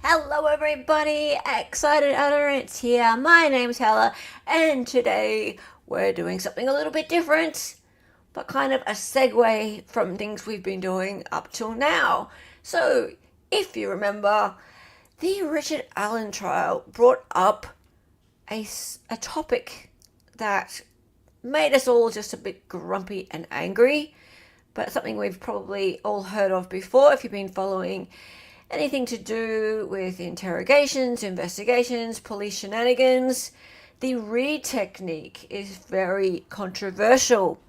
Hello everybody, Excited Utterance here. My name's Hella, and today we're doing something a little bit different, but kind of a segue from things we've been doing up till now. So, if you remember, the Richard Allen trial brought up a topic that made us all just a bit grumpy and angry, but something we've probably all heard of before if you've been following anything to do with interrogations, investigations, police shenanigans. The Reid technique is very controversial.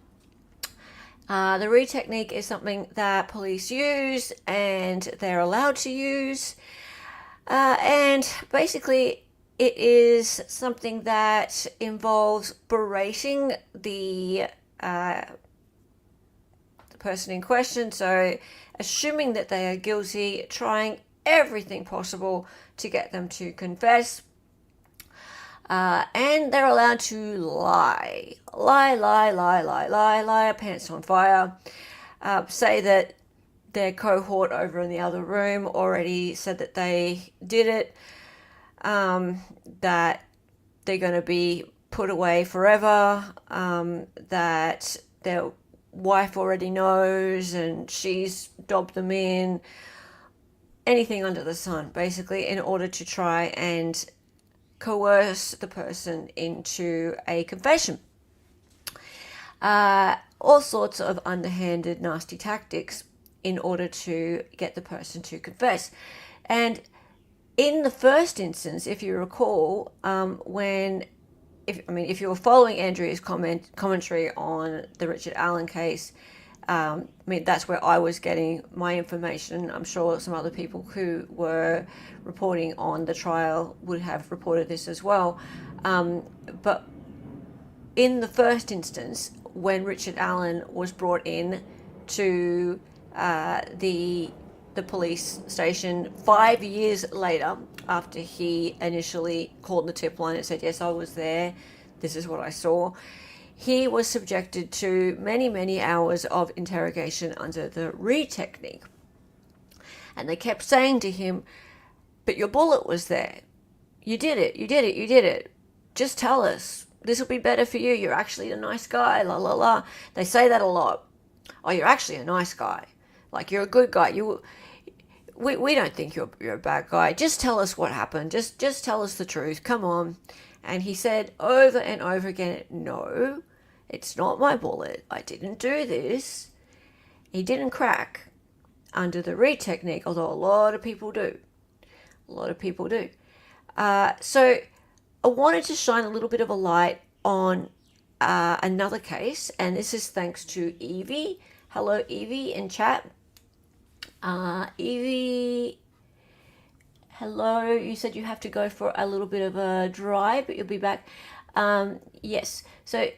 The Reid technique is something that police use and they're allowed to use. And basically, it is something that involves berating the person in question. So, assuming that they are guilty, trying everything possible to get them to confess. And they're allowed to lie, pants on fire. Say that their cohort over in the other room already said that they did it, that they're going to be put away forever, that their wife already knows and she's dobbed them in, anything under the sun, basically, in order to try and coerce the person into a confession. All sorts of underhanded, nasty tactics in order to get the person to confess. And in the first instance, if you recall, if you were following Andrea's commentary on the Richard Allen case, that's where I was getting my information. I'm sure some other people who were reporting on the trial would have reported this as well. But in the first instance, when Richard Allen was brought in to the police station 5 years later, after he initially called the tip line and said, yes, I was there, this is what I saw, he was subjected to many, many hours of interrogation under the Reid technique. And they kept saying to him, but your bullet was there. You did it. Just tell us. This will be better for you. You're actually a nice guy, la la la. They say that a lot. Oh, you're actually a nice guy. Like, you're a good guy. We don't think you're a bad guy. Just tell us what happened. Just tell us the truth. Come on. And he said over and over again, no, it's not my bullet. I didn't do this. He didn't crack under the Reid technique, although a lot of people do. So I wanted to shine a little bit of a light on another case, and this is thanks to Evie. Hello, Evie, in chat. Evie, hello. You said you have to go for a little bit of a drive, but you'll be back. Yes. So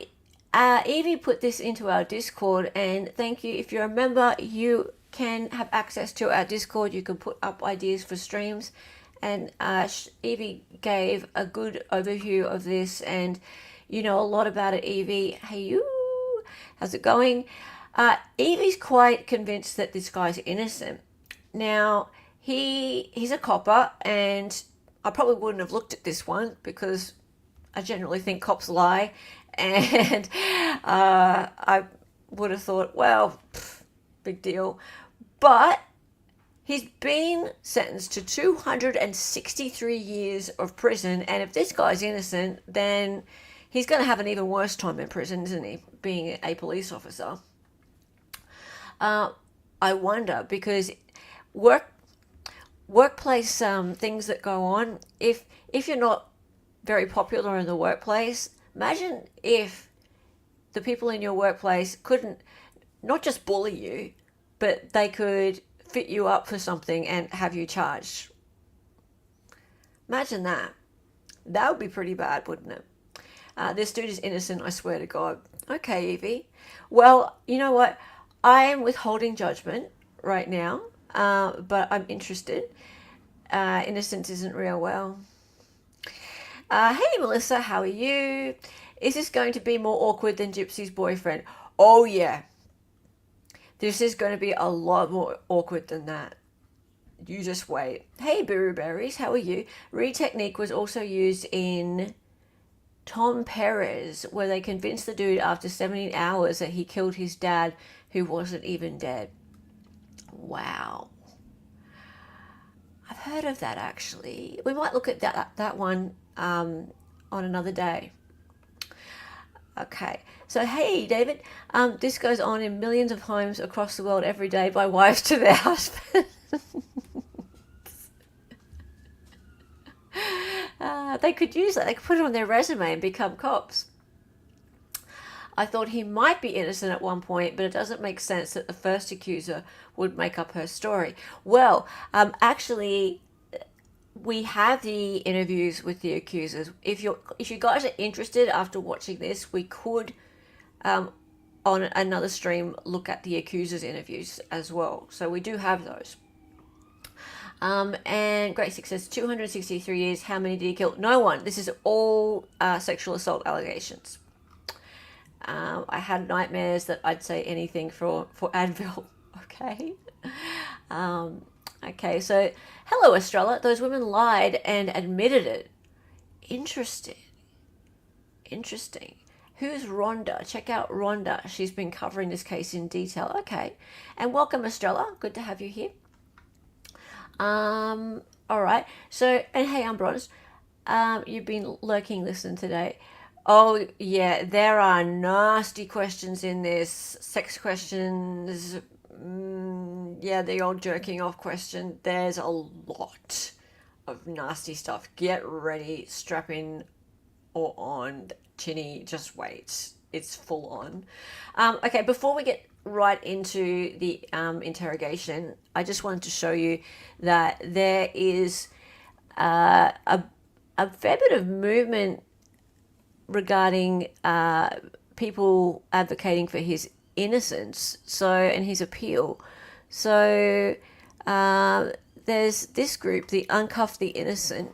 Evie put this into our Discord, and thank you. If you're a member, you can have access to our Discord. You can put up ideas for streams, and Evie gave a good overview of this, and you know a lot about it, Evie. Hey, you. How's it going? Evie's quite convinced that this guy's innocent. Now, he's a copper, and I probably wouldn't have looked at this one because I generally think cops lie, and I would have thought, well, big deal. But he's been sentenced to 263 years of prison, and if this guy's innocent, then he's going to have an even worse time in prison, isn't he, being a police officer? I wonder, because workplace things that go on, if you're not very popular in the workplace, imagine if the people in your workplace couldn't not just bully you, but they could fit you up for something and have you charged. Imagine that. That would be pretty bad, wouldn't it? This dude is innocent, I swear to God. Okay, Evie. Well, you know what? I am withholding judgment right now, but I'm interested. Innocence isn't real. Well. Hey, Melissa, how are you? Is this going to be more awkward than Gypsy's boyfriend? Oh, yeah. This is going to be a lot more awkward than that. You just wait. Hey, Boo Berries, how are you? Reid technique was also used in Tom Perez, where they convinced the dude after 17 hours that he killed his dad, who wasn't even dead. Wow. I've heard of that, actually. We might look at that one on another day. Okay, so hey, David, this goes on in millions of homes across the world every day by wives to their husbands. They could use that. They could put it on their resume and become cops. I thought he might be innocent at one point, but it doesn't make sense that the first accuser would make up her story. Well, actually, we have the interviews with the accusers. If you guys are interested after watching this, we could on another stream look at the accusers' interviews as well. So we do have those. And Great Six says 263 years. How many did he kill? No one. This is all sexual assault allegations. I had nightmares that I'd say anything for Advil. Okay. Okay, so hello, Estrella. Those women lied and admitted it. Interesting. Who's Rhonda? Check out Rhonda. She's been covering this case in detail. Okay. And welcome, Estrella. Good to have you here. All right. So, and hey, I'm Bronze. You've been lurking listen today. Oh, yeah, there are nasty questions in this. Sex questions. Yeah, the old jerking off question. There's a lot of nasty stuff. Get ready, strap in or on, chinny, just wait. It's full on. Okay, before we get right into the interrogation, I just wanted to show you that there is a fair bit of movement regarding people advocating for his innocence, and his appeal. So there's this group, the Uncuff the Innocent,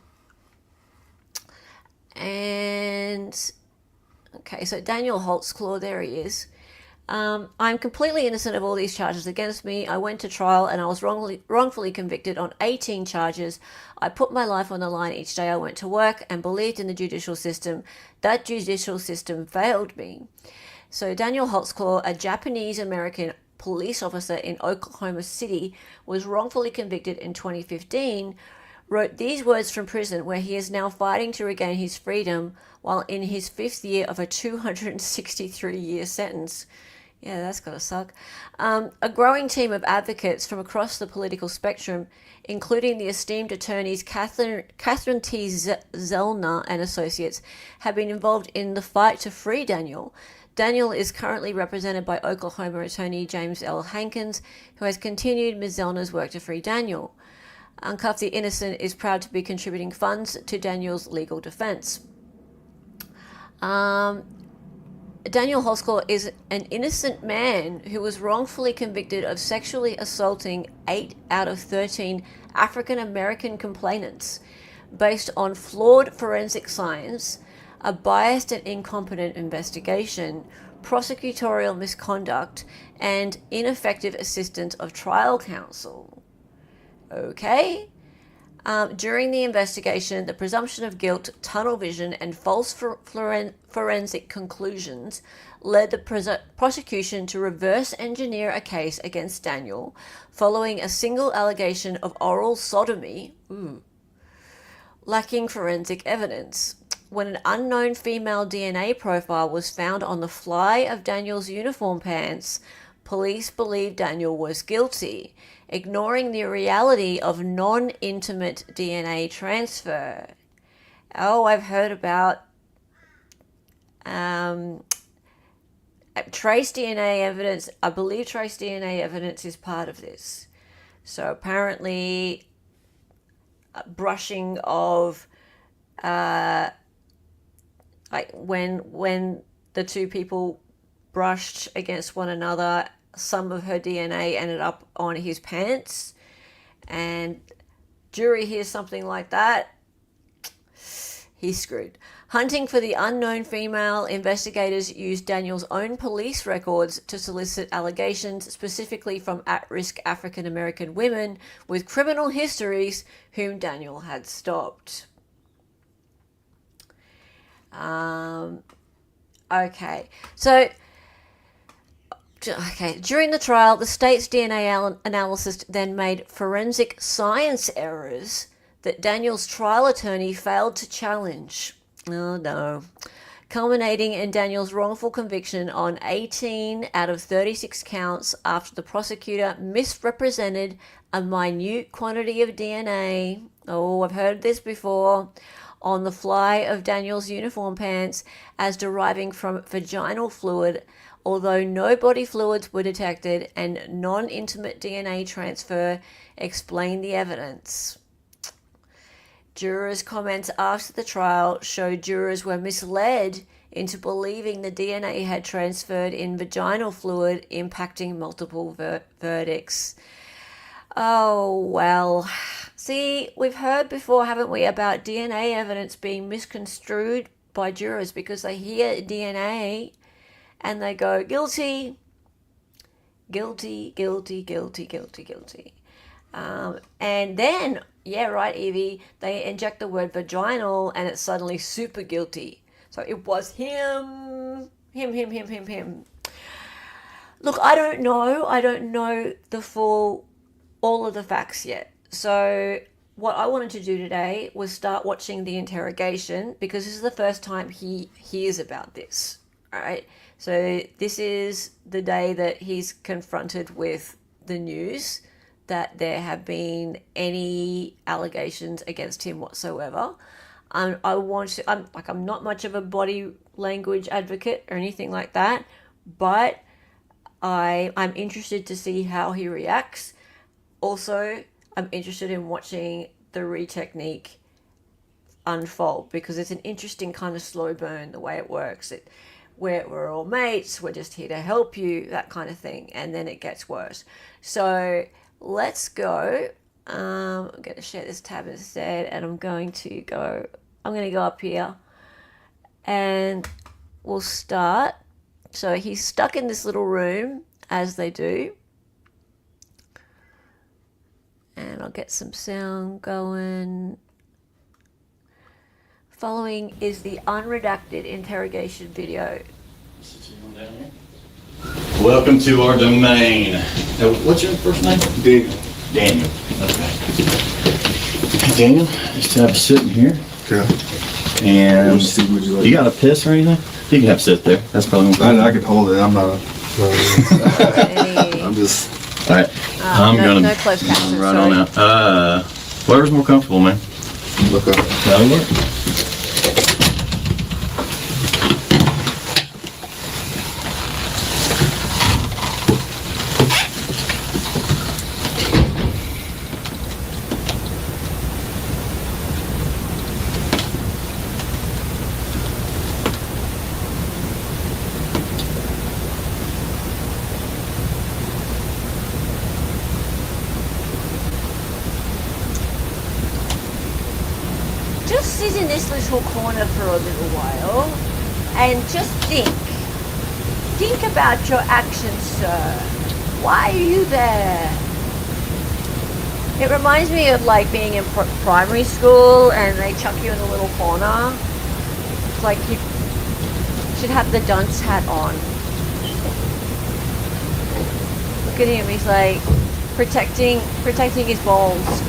and okay, so Daniel Holtzclaw, there he is. I'm completely innocent of all these charges against me. I went to trial and I was wrongfully convicted on 18 charges. I put my life on the line each day I went to work and believed in the judicial system. That judicial system failed me. So Daniel Holtzclaw, a Japanese-American police officer in Oklahoma City, was wrongfully convicted in 2015, wrote these words from prison, where he is now fighting to regain his freedom while in his 5th year of a 263-year sentence. Yeah, that's gotta suck. A growing team of advocates from across the political spectrum, including the esteemed attorneys Catherine T. Zellner and Associates, have been involved in the fight to free Daniel. Daniel is currently represented by Oklahoma attorney James L. Hankins, who has continued Ms. Zellner's work to free Daniel. Uncuff the Innocent is proud to be contributing funds to Daniel's legal defense. Daniel Holtzclaw is an innocent man who was wrongfully convicted of sexually assaulting 8 out of 13 African American complainants based on flawed forensic science, a biased and incompetent investigation, prosecutorial misconduct, and ineffective assistance of trial counsel. Okay? During the investigation, the presumption of guilt, tunnel vision, and false forensic conclusions led the prosecution to reverse engineer a case against Daniel following a single allegation of oral sodomy, lacking forensic evidence. When an unknown female DNA profile was found on the fly of Daniel's uniform pants, police believed Daniel was guilty, ignoring the reality of non-intimate DNA transfer. Oh, I've heard about trace DNA evidence. I believe trace DNA evidence is part of this. So apparently, brushing of like when the two people brushed against one another, some of her DNA ended up on his pants, and jury hears something like that, he's screwed. Hunting for the unknown female, investigators used Daniel's own police records to solicit allegations specifically from at-risk African-American women with criminal histories whom Daniel had stopped. During the trial, the state's DNA analyst then made forensic science errors that Daniel's trial attorney failed to challenge. Oh no. Culminating in Daniel's wrongful conviction on 18 out of 36 counts after the prosecutor misrepresented a minute quantity of DNA. Oh, I've heard this before. On the fly of Daniel's uniform pants as deriving from vaginal fluid, although no body fluids were detected and non-intimate DNA transfer explained the evidence. Jurors' comments after the trial showed jurors were misled into believing the DNA had transferred in vaginal fluid, impacting multiple verdicts. Oh, well. See, we've heard before, haven't we, about DNA evidence being misconstrued by jurors because they hear DNA and they go, guilty, guilty, guilty, guilty, guilty, guilty. And then, yeah, right, Evie, they inject the word vaginal and it's suddenly super guilty. So it was him. Look, I don't know all of the facts yet. So what I wanted to do today was start watching the interrogation because this is the first time he hears about this, all right? So this is the day that he's confronted with the news that there have been any allegations against him whatsoever. I'm not much of a body language advocate or anything like that, but I'm interested to see how he reacts. Also, I'm interested in watching the Reid technique unfold because it's an interesting kind of slow burn, the way it works. We're all mates, we're just here to help you, that kind of thing, and then it gets worse. So let's go. I'm going to share this tab instead, and I'm going to go up here, and we'll start. So he's stuck in this little room, as they do. And I'll get some sound going. Following is the unredacted interrogation video. Welcome to our domain. Now, what's your first name? Daniel. Okay. Daniel, just have a sit in here. Okay. And would you like? you got a piss or anything? You can have to sit there. That's probably more. I can hold it. I'm not. Hey. I'm just. All right. No close captions, right sorry. on out. Whatever's more comfortable, man. Look up. That'll work. Just sit in this little corner for a little while and just think about your actions, sir. Why are you there? It reminds me of like being in primary school and they chuck you in a little corner. It's like you should have the dunce hat on. Look at him, he's like protecting his balls.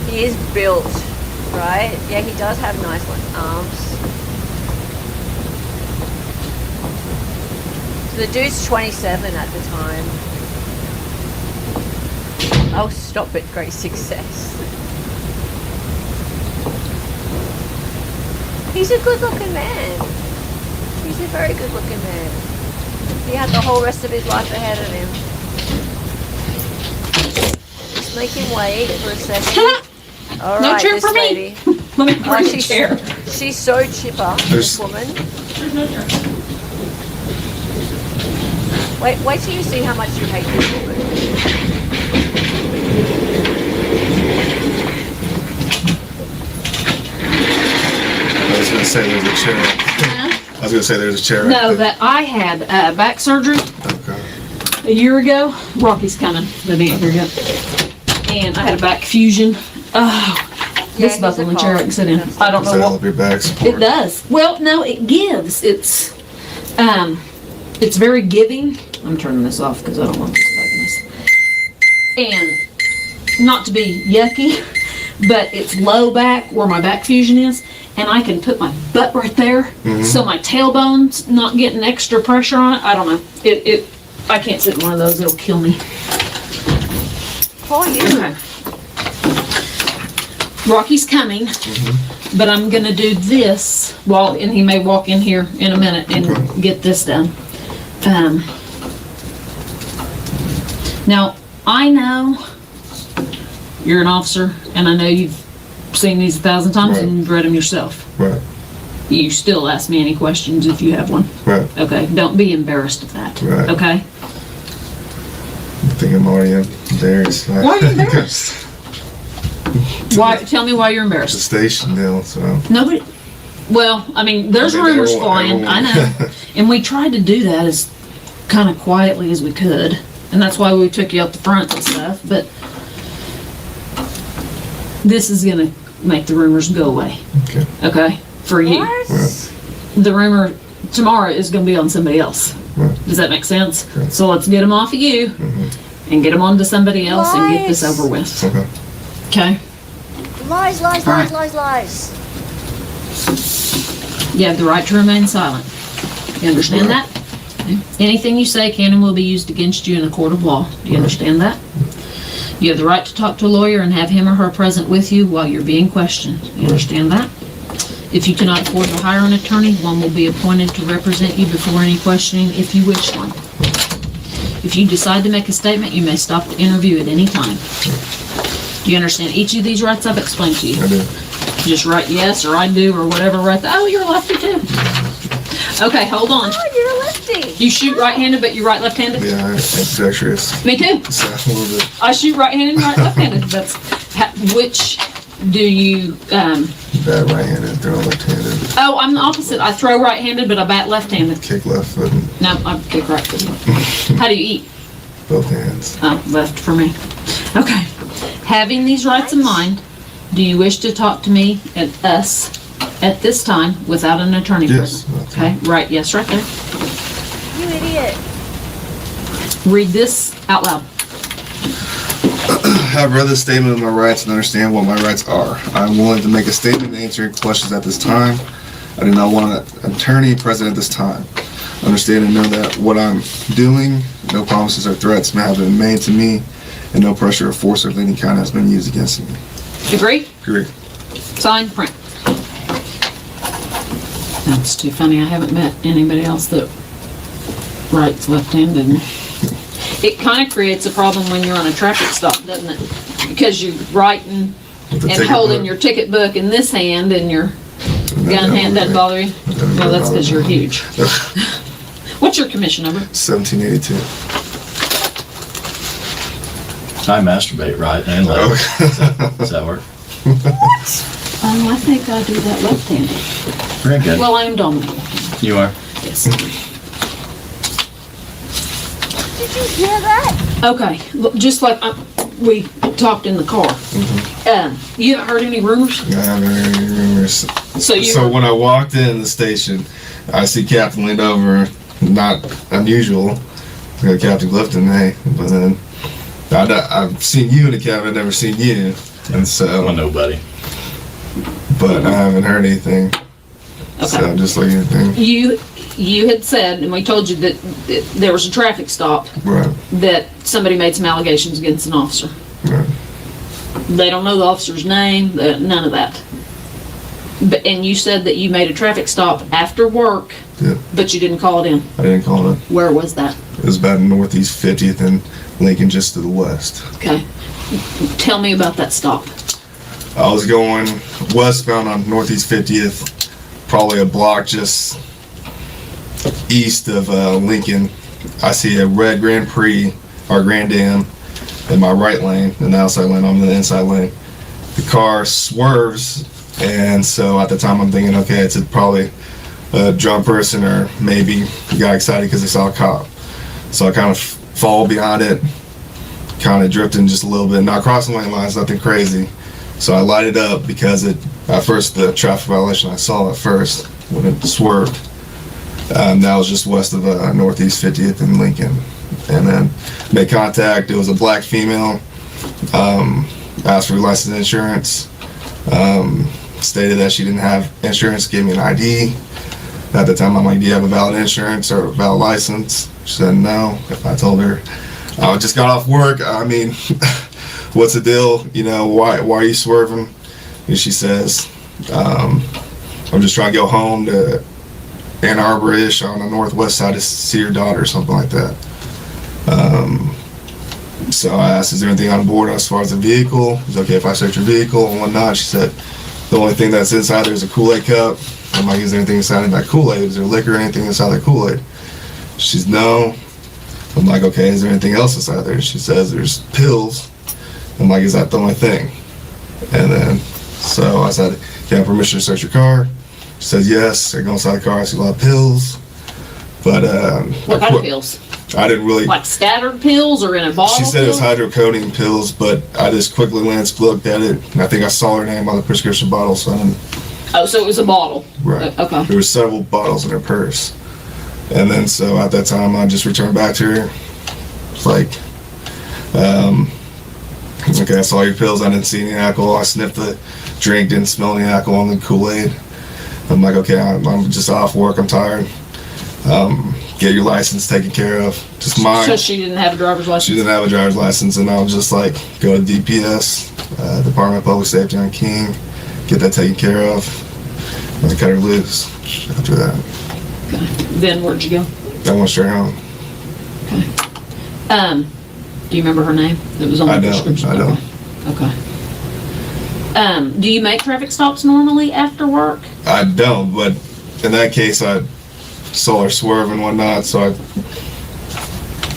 He is built, right? Yeah, he does have nice arms. So the dude's 27 at the time. Oh, stop it, great success. He's a good looking man. He's a very good looking man. He had the whole rest of his life ahead of him. Just make him wait for a second. All right, no chair this for lady. me. Let me bring a chair. She's so chipper, this woman. There's no chair. Wait till you see how much you hate this woman. say there's a chair. I was gonna say there's a chair. No, right there. that I had back surgery Okay. a year ago. Rocky's coming, but he ain't here yet. And I had a back fusion. Oh, this he's buckle a and chair I can sit in. I don't Does know that what. help your back support? It does. Well, no, it gives. It's very giving. I'm turning this off because I don't want this bugging us. And not to be yucky, but it's low back where my back fusion is, and I can put my butt right there, so my tailbone's not getting extra pressure on it. I don't know. I can't sit in one of those. It'll kill me. For you. Okay. Rocky's coming, but I'm gonna do this and he may walk in here in a minute and get this done. Now, I know you're an officer, and I know you've seen these 1,000 times and you've read them yourself. Right. You still ask me any questions if you have one. Right. Okay, don't be embarrassed of that. Right. Okay? I think I'm already embarrassed. Why are you embarrassed? Why? Tell me why you're It's a embarrassed. station deal, so. Nobody. Well, I mean, there's I mean, rumors everyone- flying. I know, and we tried to do that as kind of quietly as we could, and that's why we took you up the front and stuff. But this is gonna make the rumors go away. Okay. Okay, for you. What? The rumor tomorrow is gonna be on somebody else. Right. Does that make sense? Okay. So let's get them off of you and get them onto somebody else and get this Lies. over with. Okay. Okay. Lies, lies, All right. lies, lies, lies. You have the right to remain silent. You understand that? Okay. Anything you say can and will be used against you in a court of law. Do you understand that? You have the right to talk to a lawyer and have him or her present with you while you're being questioned. You understand that? If you cannot afford to hire an attorney, one will be appointed to represent you before any questioning if you wish one. If you decide to make a statement, you may stop the interview at any time. Do you understand each of these rights I've explained to you? I do. Just write yes or I do or whatever right there. Oh, you're a lefty too. Okay, hold on. Oh, you're a lefty. You shoot right-handed, but you're right left-handed? Yeah, I'm ambidextrous. Me too. So a little bit. I shoot right-handed and right left-handed. Which do you, Bad right-handed, throw left-handed. oh, I'm the opposite. I throw right-handed, but I bat left-handed. Kick left foot, No, I kick right foot. How do you eat? both hands. Oh, left for me. Okay. Having these rights in mind, do you wish to talk to me and us at this time without an attorney Yes. present? Okay, right, yes, right there. You idiot. Read this out loud. I've read the statement of my rights and understand what my rights are. I'm willing to make a statement and answer your questions at this time. I do not want an attorney present at this time. Understand and know that what I'm doing, no promises or threats may have been made to me, and no pressure or force of any kind has been used against me. Agree? Agree. Sign, print. That's too funny. I haven't met anybody else that writes left-handed. It kind of creates a problem when you're on a traffic stop, doesn't it? Because you're writing With the and ticket holding book. your ticket book in this hand and your gun hand doesn't bother you? No, that's because you're huge. What's your commission number? 1782. I masturbate right and left. Does that work? I think I do that left-handed. Very good. Well, I am dominant. You are. Yes. Did you hear that? Okay, look, just like we talked in the car. You haven't heard any rumors? I haven't heard any rumors. So when I walked in the station, I see Captain leaned over. Not unusual. We got Captain Clifton, hey, but then I've seen you in the cab. I've never seen you, and so. Well, nobody. But I haven't heard anything. Okay. So I'm just looking at things. You had said, and we told you that there was a traffic stop, Right. that somebody made some allegations against an officer. Right. They don't know the officer's name, none of that. And you said that you made a traffic stop after work, Yeah. but you didn't call it in. I didn't call it. Where was that? It was about Northeast 50th and Lincoln, just to the west. Okay. Tell me about that stop. I was going westbound on Northeast 50th, probably a block just east of Lincoln. I see a red Grand Prix or Grand Am in my right lane, in the outside lane. I'm in the inside lane. The car swerves And so at the time I'm thinking, okay, it's probably a drunk person, or maybe he got excited because they saw a cop. So I kind of fall behind it, kind of drifting just a little bit, not crossing lane lines, nothing crazy. So I lighted up because at first the traffic violation I saw at first when it swerved, that was just west of Northeast 50th in Lincoln. And then made contact. It was a black female. Asked for license and insurance. Stated that she didn't have insurance. Gave me an ID. At the time I'm like, do you have a valid insurance or a valid license? She said no. I told her I just got off work. I mean, what's the deal? You know, why are you swerving? And she says, I'm just trying to go home to Ann Arbor-ish on the northwest side to see your daughter or something like that. So I asked, is there anything on board as far as the vehicle? Is it okay if I search your vehicle and whatnot? She said, the only thing that's inside there is a Kool-Aid cup. I'm like, is there anything inside of that Kool-Aid? Is there liquor or anything inside that Kool-Aid? She's no. I'm like, okay, is there anything else inside there? She says there's pills. I'm like, is that the only thing? And then, so I said, can I have permission to search your car? She says yes. I go inside the car, I see a lot of pills. But What kind of pills? I didn't really. Like scattered pills or in a bottle? She said it was hydrocodone pills, but I just quickly looked at it, and I think I saw her name on the prescription bottle, so I didn't. Oh, so it was a bottle. Right. Okay. There were several bottles in her purse. And then, so at that time, I just returned back to her. It's like, okay, I saw your pills. I didn't see any alcohol. I sniffed the drink, didn't smell any alcohol in the Kool-Aid. I'm like, okay, I'm just off work. I'm tired. Get your license taken care of. Just mine. So she didn't have a driver's license? She didn't have a driver's license, and I'll just like go to DPS, Department of Public Safety on King, get that taken care of, and I cut her loose after that. Okay. Then where'd you go? I went straight home. Okay. Do you remember her name? It was on the prescription. I don't. Okay. Do you make traffic stops normally after work? I don't, but in that case, I saw her swerve and whatnot, so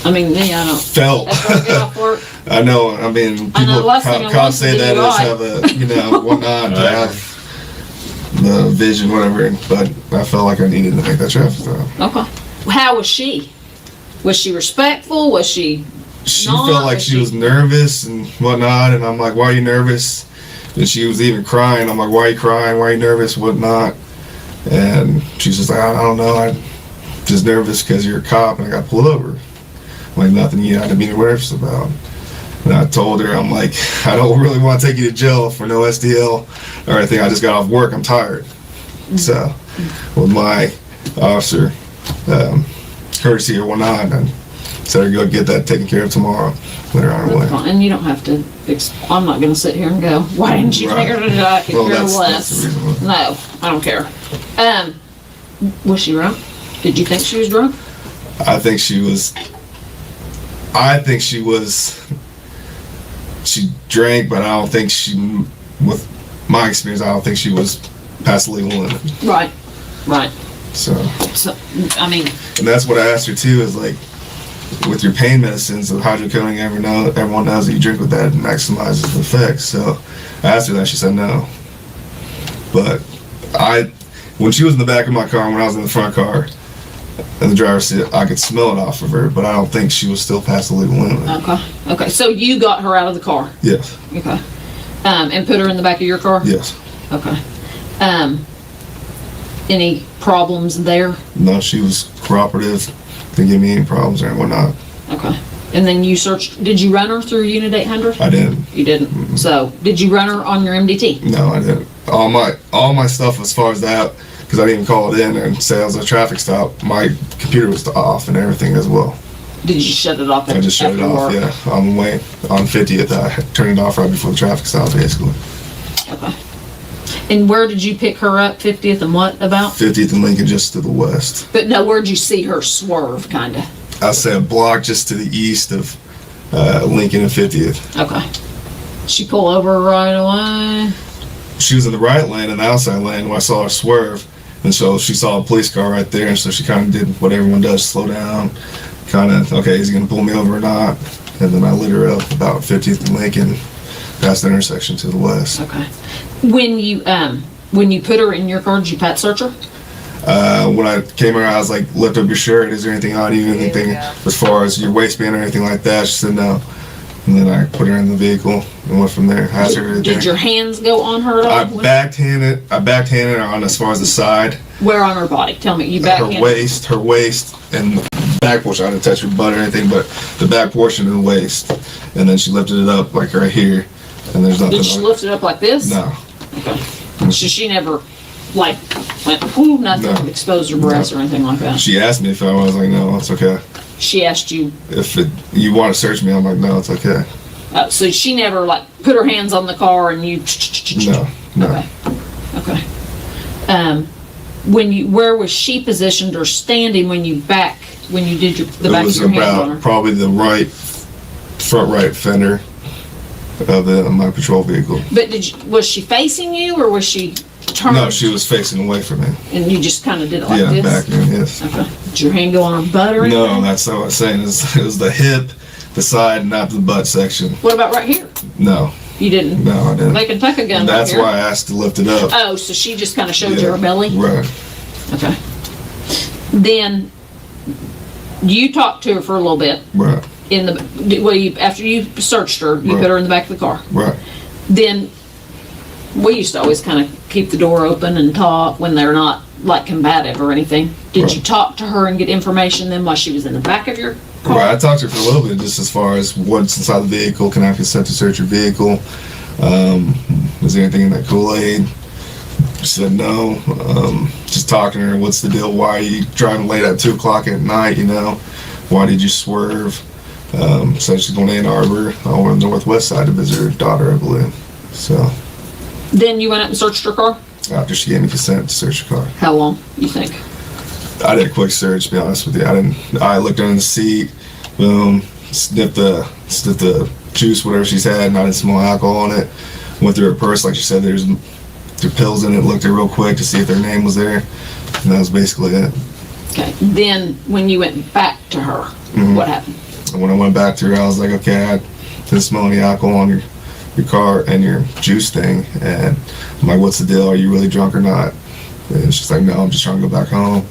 I mean, me, I don't. felt. After I get off work. I know. I mean, I know, people last thing I want can't is say to that do as right. have a, whatnot, to have the vision, whatever. But I felt like I needed to make that traffic stop. Okay. How was she? Was she respectful? Was she? She not? felt like she was nervous and whatnot, and I'm like, why are you nervous? And she was even crying. I'm like, why are you crying? Why are you nervous? Whatnot? And she's just like, I don't know. I'm just nervous because you're a cop and I got pulled over. I'm like, nothing you had to be nervous about. And I told her, I'm like, I don't really want to take you to jail for no SDL or anything. I just got off work. I'm tired. So with my officer courtesy or whatnot, and said her go get that taken care of tomorrow. Let her on her way. And you don't have to. I'm not going to sit here and go, why didn't you take her to die? Well, That's that's the reason why. No, I don't care. Was she drunk? Did you think she was drunk? I think she was. She drank, but I don't think she, with my experience, I don't think she was past the legal limit. Right. So, I mean. and that's what I asked her too, is like, with your pain medicines, the hydrocodone, everyone knows that you drink with that, it maximizes the effects. So I asked her that, she said no. But when she was in the back of my car, when I was in the front car, in the driver's seat, I could smell it off of her, but I don't think she was still past the legal limit. Okay. So you got her out of the car? Yes. Okay. And put her in the back of your car? Yes. Okay. Any problems there? No, she was cooperative. Didn't give me any problems or whatnot. Okay. And then you searched, did you run her through Unit 800? I didn't. You didn't? Mm-hmm. So, did you run her on your MDT? No, I didn't. All my stuff as far as that, because I didn't even call it in and say it was a traffic stop, my computer was off and everything as well. Did you shut it off? I just shut it off, yeah. On the way, on 50th, I turned it off right before the traffic stop, basically. Okay. And where did you pick her up? 50th and what about? 50th and Lincoln, just to the west. But no, where'd you see her swerve, kind of? I'd say a block just to the east of Lincoln and 50th. Okay. She pull over right away? She was in the right lane and the outside lane when I saw her swerve. And so she saw a police car right there, and so she kind of did what everyone does, slow down. Kind of, okay, is he going to pull me over or not? And then I lit her up about 50th and Lincoln. past the intersection to the west. Okay. When you put her in your car, did you pat search her? When I came around, I was like, lift up your shirt. Is there anything on you? Anything as far as your waistband or anything like that? She said no. And then I put her in the vehicle and went from there. Asked her everything. Did your hands go on her at all? I backhanded her on as far as the side. Where on her body? Tell me. You backhanded Her waist, and the back portion. I didn't touch her butt or anything, but the back portion of the waist. And then she lifted it up like right here, and there's nothing. Did she lift it up like this? No. Okay. So she never, like, went, whoo, nothing, No. exposed her breasts or anything like that? She asked me if I was like, no, it's okay. She asked you, If you want to search me, I'm like, no, it's okay. so she never, like, put her hands on the car and you... No. Okay. Where was she positioned or standing when you did the back of your hands on her? Probably the front right fender of my patrol vehicle. But was she facing you or was she turned? No, she was facing away from me. And you just kind of did it like Yeah, this? back there, yes. Okay. Did your hand go on her butt or anything? No, that's not what I'm saying. It was the hip, the side, not the butt section. What about right here? No. You didn't? No, I didn't. They can tuck a gun And that's right here. why I asked to lift it up. Oh, so she just kind of showed you Yeah, her belly? Right. Okay. Then you talked to her for a little bit. Right. After you searched her, you Right. put her in the back of the car. Right. Then we used to always kind of keep the door open and talk when they're not like combative or anything. Did Right. you talk to her and get information then while she was in the back of your car? Right, I talked to her for a little bit, just as far as what's inside the vehicle. Can I have consent to search your vehicle? Is there anything in that Kool-Aid? She said no. Just talking to her, what's the deal? Why are you driving late at 2 o'clock at night? Why did you swerve? So she's going to Ann Arbor, over on the northwest side to visit her daughter, I believe. So Then you went up and searched her car? after she gave me consent to search her car, How long, you think? I did a quick search. To be honest with you, I looked under the seat, boom, sniffed the juice, whatever she's had, and I didn't smell alcohol on it. Went through her purse, like she said, there's pills in it. Looked her real quick to see if their name was there, and that was basically it. Okay. Then when you went back to her, what happened? And when I went back to her, I was like, okay, I didn't smell any alcohol on your car and your juice thing, and I'm like, what's the deal? Are you really drunk or not? And she's like, no, I'm just trying to go back home.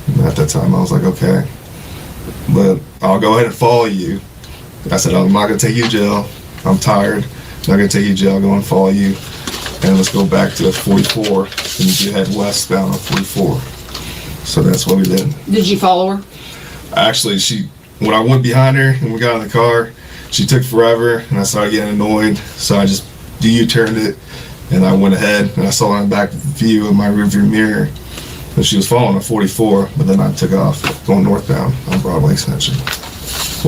And at that time, I was like, okay, but I'll go ahead and follow you. I said, I'm not gonna take you to jail. I'm tired. I'm not gonna take you to jail. I'll go and follow you, and let's go back to 44 and you head westbound on 44. So that's what we did. Did you follow her? Actually, when I went behind her and we got in the car, she took forever, and I started getting annoyed. So I just U-turned it, and I went ahead, and I saw her in the back view of my rearview mirror. But she was following at 44, but then I took off going northbound on Broadway Extension,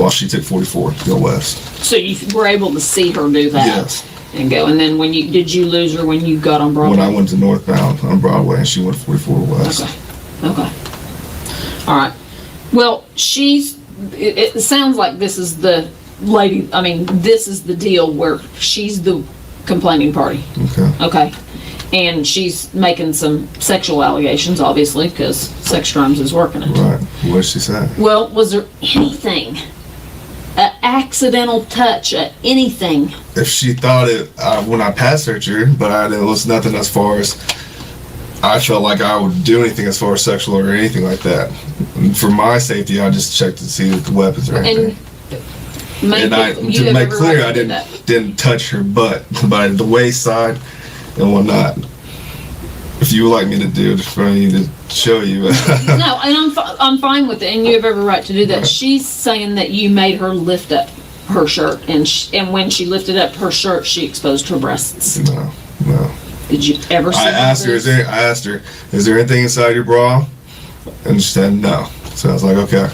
while she took 44 to go west. So you were able to see her do that? Yes. And go. And then did you lose her when you got on Broadway? When I went to northbound on Broadway, and she went 44 west. Okay. All right. Well, it sounds like this is the lady, this is the deal where she's the complaining party. Okay. Okay. And she's making some sexual allegations, obviously, because sex crimes is working it. Right. What did she say? Well, was there anything, an accidental touch, anything? If she thought it when I pass searched her, but it was nothing as far as I felt like I would do anything as far as sexual or anything like that. And for my safety, I just checked to see if the weapons or anything. And to make clear, I didn't touch her butt, but the waist side and whatnot. If you would like me to do it, I need to show you. No, and I'm fine with it, and you have every right to do that. Right. She's saying that you made her lift up her shirt, and when she lifted up her shirt, she exposed her breasts. No. Did you ever see I asked her, is there anything inside your bra? And she said no. So I was like, okay.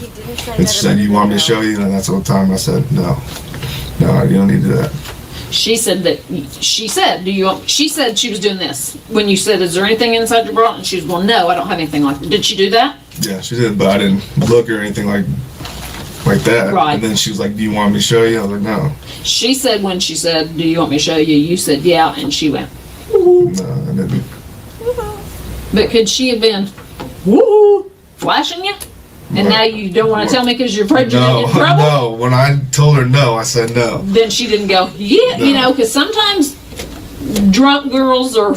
And she said, you want me to show you? And that's the time I said, no, you don't need to do that. She said she said she was doing this. When you said, is there anything inside your bra? And she was, well, no, I don't have anything like that. Did she do that? Yeah, she did, but I didn't look or anything like that. Right. And then she was like, do you want me to show you? I was like, no. She said when she said, do you want me to show you? You said, yeah, and she went, No, I didn't. but could she have been, woo, flashing you? And now you don't want to tell me because you're afraid you're going to No, get in trouble? no. When I told her no, I said no. Then she didn't go, yeah, you know, because sometimes drunk girls are,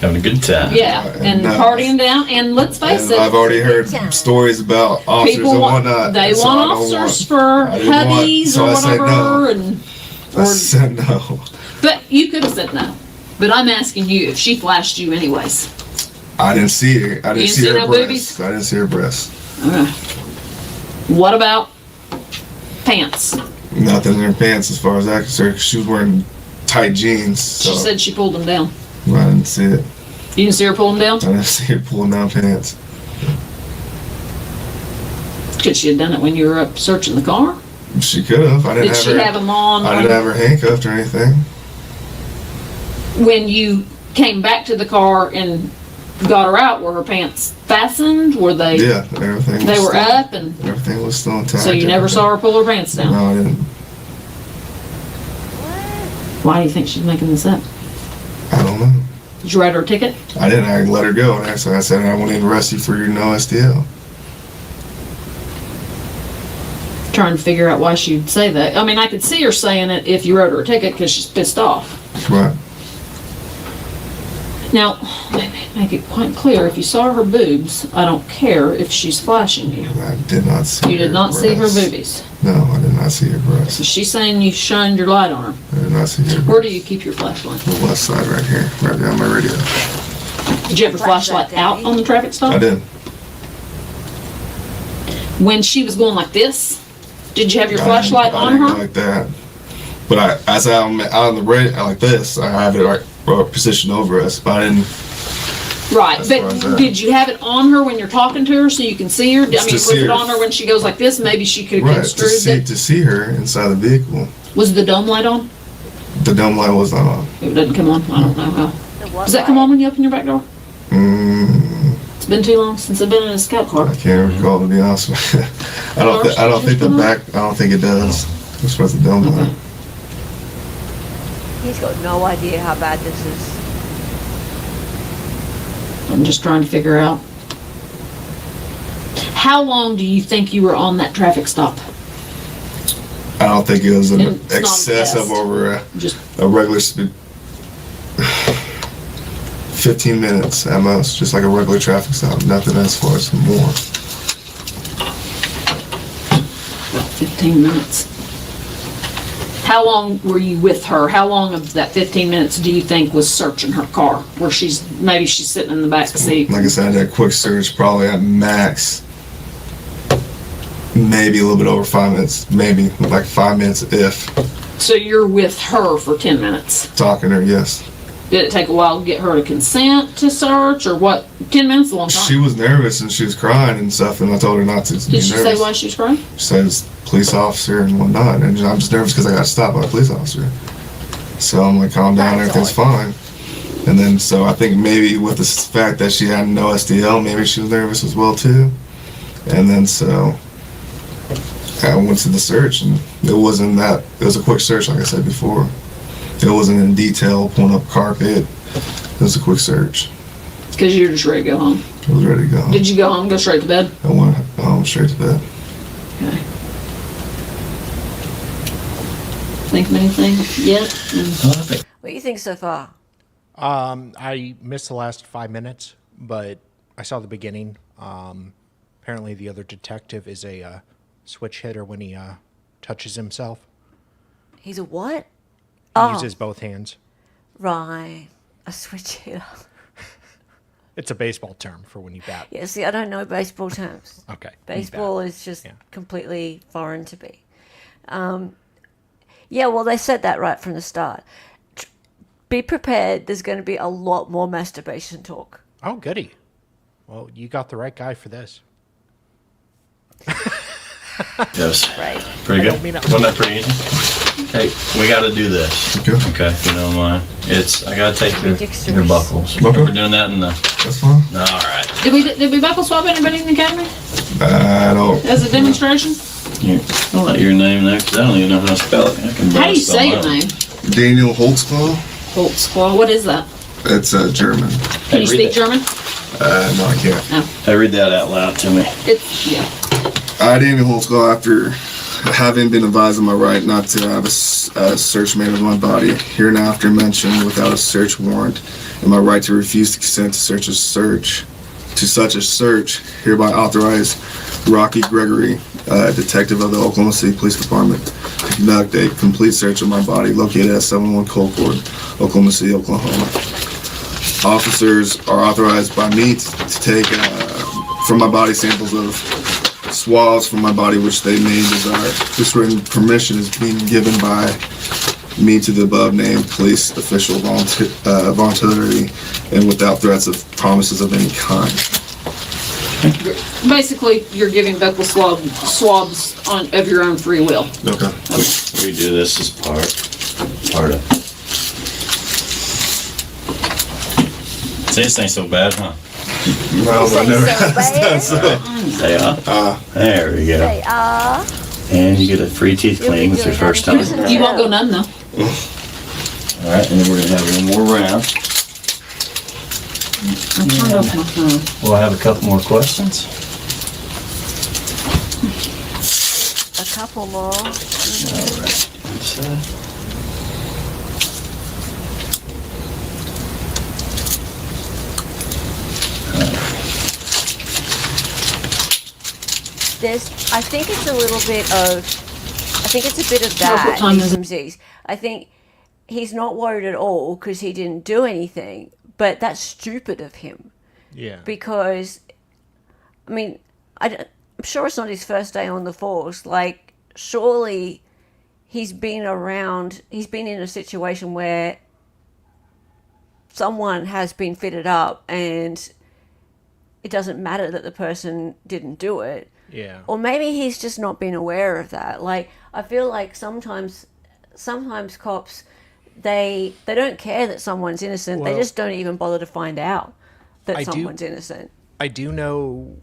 Having a good time. and No. partying down. And let's face And it, I've already heard stories about officers people and want, whatnot. they so want I don't officers want- for I didn't want- hubbies so or I said whatever. no. And I said no. but you could have said no. But I'm asking you if she flashed you anyways. I didn't see her. I didn't didn't see see her no breasts. boobies? I didn't see her breasts. What about pants? Nothing in her pants as far as that concerned. She was wearing tight jeans. So She said she pulled them down. I didn't see it. You didn't see her pull them down? I didn't see her pulling down pants. Could she have done it when you were up searching the car? She could have. I didn't Did have she her. have them on I didn't have her handcuffed or anything. when you came back to the car and got her out? Were her pants fastened? Were they? Yeah, everything. They was were still, up, and Everything was still intact. so you never saw her pull her pants down. No, I didn't. Why do you think she's making this up? I don't know. Did you write her a ticket? I didn't. I let her go. And so I said I won't even arrest you for your no STL. Trying to figure out why she'd say that. I mean, I could see her saying it if you wrote her a ticket because she's pissed off. Right. Now, make it quite clear, if you saw her boobs, I don't care if she's flashing you. I did not see. You did her not see her breasts. boobies. No, I did not see her breasts. So she's saying you shined your light on her. I did not see her. Where do you keep your flashlight? The left side right here, right behind my radio. Did you have your flashlight out on the traffic stop? I did. When she was going like this, did you have your I flashlight didn't- I on didn't go her? like that. But as I'm out on the radio like this, I have it like positioned over us. But I didn't. Right, As far as but that. did you have it on her when you're talking to her so you can see her? I mean, to was see it her. on her when she goes like this? Maybe she could have Right, construed it. to see her inside the vehicle. Was the dome light on? The dome light was not on. It doesn't come on. I don't know how. Does that come on when you open your back door? It's been too long since I've been in a scout car. I can't recall, to be honest with you. I don't think the back. I don't think it does. As far as the dome light. He's got no idea how bad this is. I'm just trying to figure out. How long do you think you were on that traffic stop? I don't think it was an It's not a excess of guess. over Just a regular speed. 15 minutes at most, just like a regular traffic stop. Nothing as far as more. 15 minutes. How long were you with her? How long of that 15 minutes do you think was searching her car? Where maybe she's sitting in the back seat. Like I said, that quick search probably at max, maybe a little bit over 5 minutes, maybe like 5 minutes if So you're with her for 10 minutes. talking to her. Yes, Did it take a while to get her to consent to search, or what? 10 minutes is a long time. she was nervous and she was crying and stuff, and I told her not to. Did she say why she was crying? She says police officer and whatnot, and I'm just nervous because I got stopped by a police officer. So I'm like, calm down, That's everything's fine. And then, so I think maybe with the fact that she had no SDL, maybe she was nervous as well too. And then so I went to the search, and it wasn't that. It was a quick search, like I said before. It wasn't in detail, pulling up carpet. It was a quick search. Because you're just ready to go home. I was ready to go. Did you go home, go straight to bed? I went home straight to bed. Okay. Think of anything yet? What do you think so far? I missed the last 5 minutes, but I saw the beginning. Apparently the other detective is a switch hitter when he touches himself. He's a what? He uses both hands. Right. A switch hitter. It's a baseball term for when you bat. Yeah, see, I don't know baseball terms. Okay. Baseball is just Yeah. completely foreign to me. Yeah, well, they said that right from the start. Be prepared. There's going to be a lot more masturbation talk. Oh, goody. Well, you got the right guy for this. Yes. Right. Pretty good. don't mean it. Wasn't that pretty easy? Hey, we got to do this. Okay. Okay, if you don't mind. I got to take your buckles. Okay. We're doing that in the. That's fine. All right. Did we buckle swap anybody in the academy I don't. as a demonstration? Here, I'll let your name there because I don't even know how to spell it. I can How do you spell say my your own. name? Daniel Holtzclaw. Holtzclaw. What is that? It's German. Can you Hey, speak read German? No, I can't. Hey, read that out loud to me. It's, yeah. I, Daniel Holtzclaw, after having been advised of my right not to have a search made of my body, hereinafter mentioned without a search warrant, and my right to refuse to consent to such a search, hereby authorize Rocky Gregory, detective of the Oklahoma City Police Department, to conduct a complete search of my body located at 701 Colcord, Oklahoma City, Oklahoma. Officers are authorized by me to take from my body samples of swabs from my body which they may desire. This written permission is being given by me to the above named police official voluntarily and without threats of promises of any kind. Basically, you're giving buccal swabs of your own free will. Okay. We do this as part of. See, this ain't so bad, huh? Well, I never Say there we go. They are. And you get a free teeth cleaning with your first time. You won't go none though. All right, and then we're gonna have one more round. I turned off my phone. We'll have a couple more questions. A couple more. All right. I think it's a little bit of, that. What time is it? Disease. I think he's not worried at all because he didn't do anything, but that's stupid of him Yeah. because, I mean, I'm sure it's not his first day on the force. Like, surely he's been in a situation where someone has been fitted up and it doesn't matter that the person didn't do it. Yeah. Or maybe he's just not been aware of that. Like, I feel like sometimes cops, they don't care that someone's innocent. They Well, just don't even bother to find out that someone's innocent. I do know,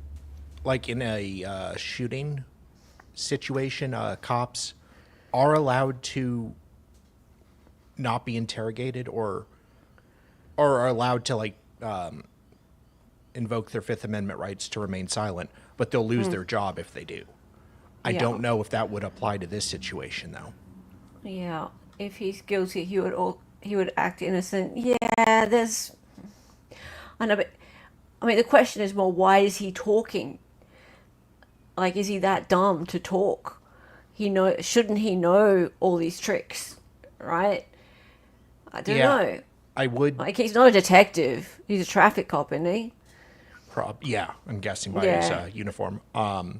like in a shooting situation, cops are allowed to not be interrogated or are allowed to invoke their Fifth Amendment rights to remain silent, but they'll lose their job if they do. I Yeah. don't know if that would apply to this situation though. Yeah, if he's guilty, he would act innocent. Yeah, I know, but I mean, the question is more, why is he talking? Like, is he that dumb to talk? Shouldn't he know all these tricks, right? I don't know. I would. Like, he's not a detective. He's a traffic cop, isn't he? Yeah, I'm guessing by Yeah. his uniform. Yeah.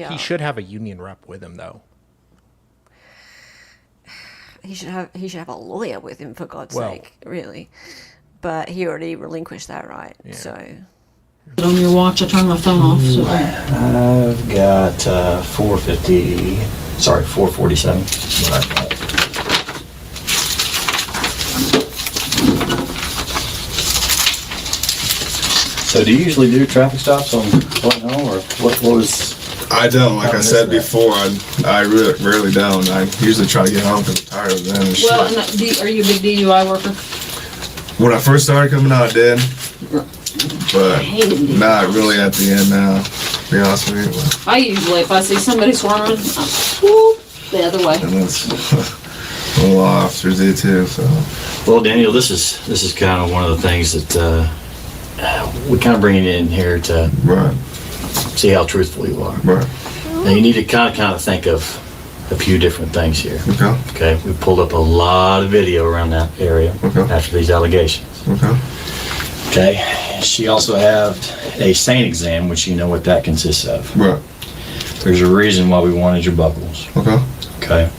He should have a union rep with him though. He should have a lawyer with him, for God's Well- sake, really. But he already relinquished that right. Yeah. So On your watch, I turned my phone off. So. I've got 447. What I've got. So do you usually do traffic stops on going home, or what was? I don't. Like I said How is before, I really rarely don't. I usually try to get home because I'm tired of them and shit. Well, are you a big DUI worker? When I first started coming out, I did. But not really at the end now, to be honest with you. I usually, if I see somebody swarming, I'm whoop, the other way. And that's a lot of officers do too, so. Well, Daniel, this is kind of one of the things that we kind of bring it in here to Right, see how truthful you are. right. Now you need to kind of think of a few different things here. Okay, Okay, we pulled up a lot of video around that area Okay. after these allegations. okay. Okay, she also had a SANE exam, which you know what that consists of. Right, There's a reason why we wanted your buckles. okay. Okay.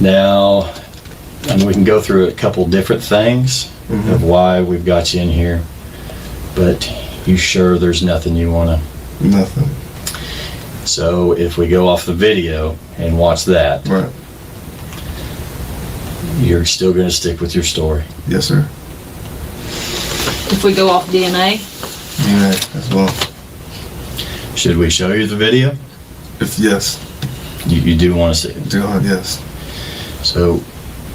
Now, and we can go through a couple different things of why we've got you in here, but you sure there's nothing you want to? Nothing. So if we go off the video and watch that, Right. you're still going to stick with your story. Yes, sir. If we go off DNA, Yeah, as well. Should we show you the video? If yes, You do want to see it. do it, yes. So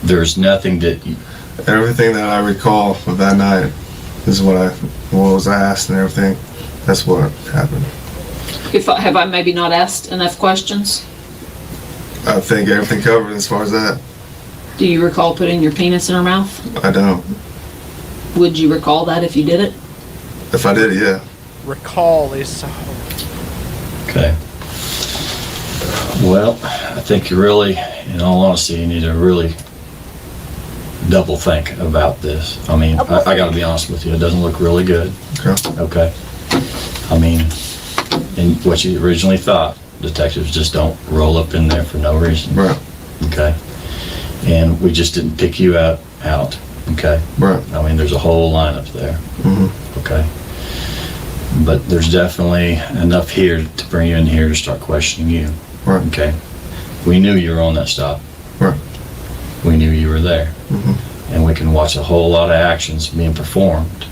there's nothing that Everything that I recall of that night is what was asked and everything. That's what happened. Have I maybe not asked enough questions? I think everything covered as far as that. Do you recall putting your penis in her mouth? I don't. Would you recall that if you did it? If I did, yeah. Recall is so. Okay. Well, I think you really, in all honesty, you need to really double think about this. I mean, I gotta be honest with you, it doesn't look really good. Okay. Okay. I mean, and what you originally thought, detectives just don't roll up in there for no reason. Right. Okay. And we just didn't pick you out. Okay. Right. I mean, there's a whole lineup there. Mm-hmm. Okay. But there's definitely enough here to bring you in here to start questioning you. Right. Okay. We knew you were on that stop. Right. We knew you were there. Mm-hmm. And we can watch a whole lot of actions being performed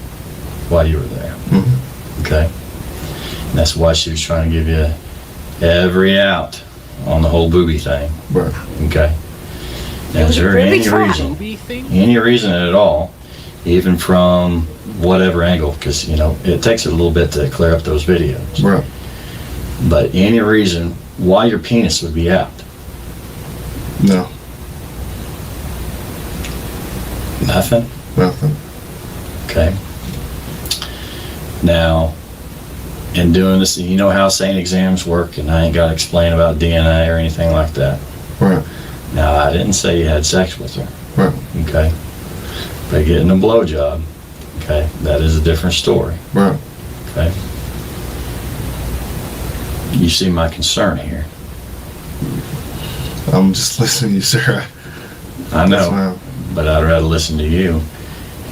while you were there. Mm-hmm. Okay. And that's why she was trying to give you every out on the whole booby thing. Right. Okay. Now, was is there a booby any trap. reason, any reason at all, even from whatever angle, because, you know, it takes a little bit to clear up those videos, Right. but any reason why your penis would be out? No. Nothing? Nothing. Okay. Now, in doing this, you know how SANE exams work, and I ain't got to explain about DNA or anything like that. Right. Now, I didn't say you had sex with her. Right. Okay. But getting a blowjob, okay, that is a different story. Right. Okay. You see my concern here. I'm just listening to you, sir. I Yes, know, ma'am. but I'd rather listen to you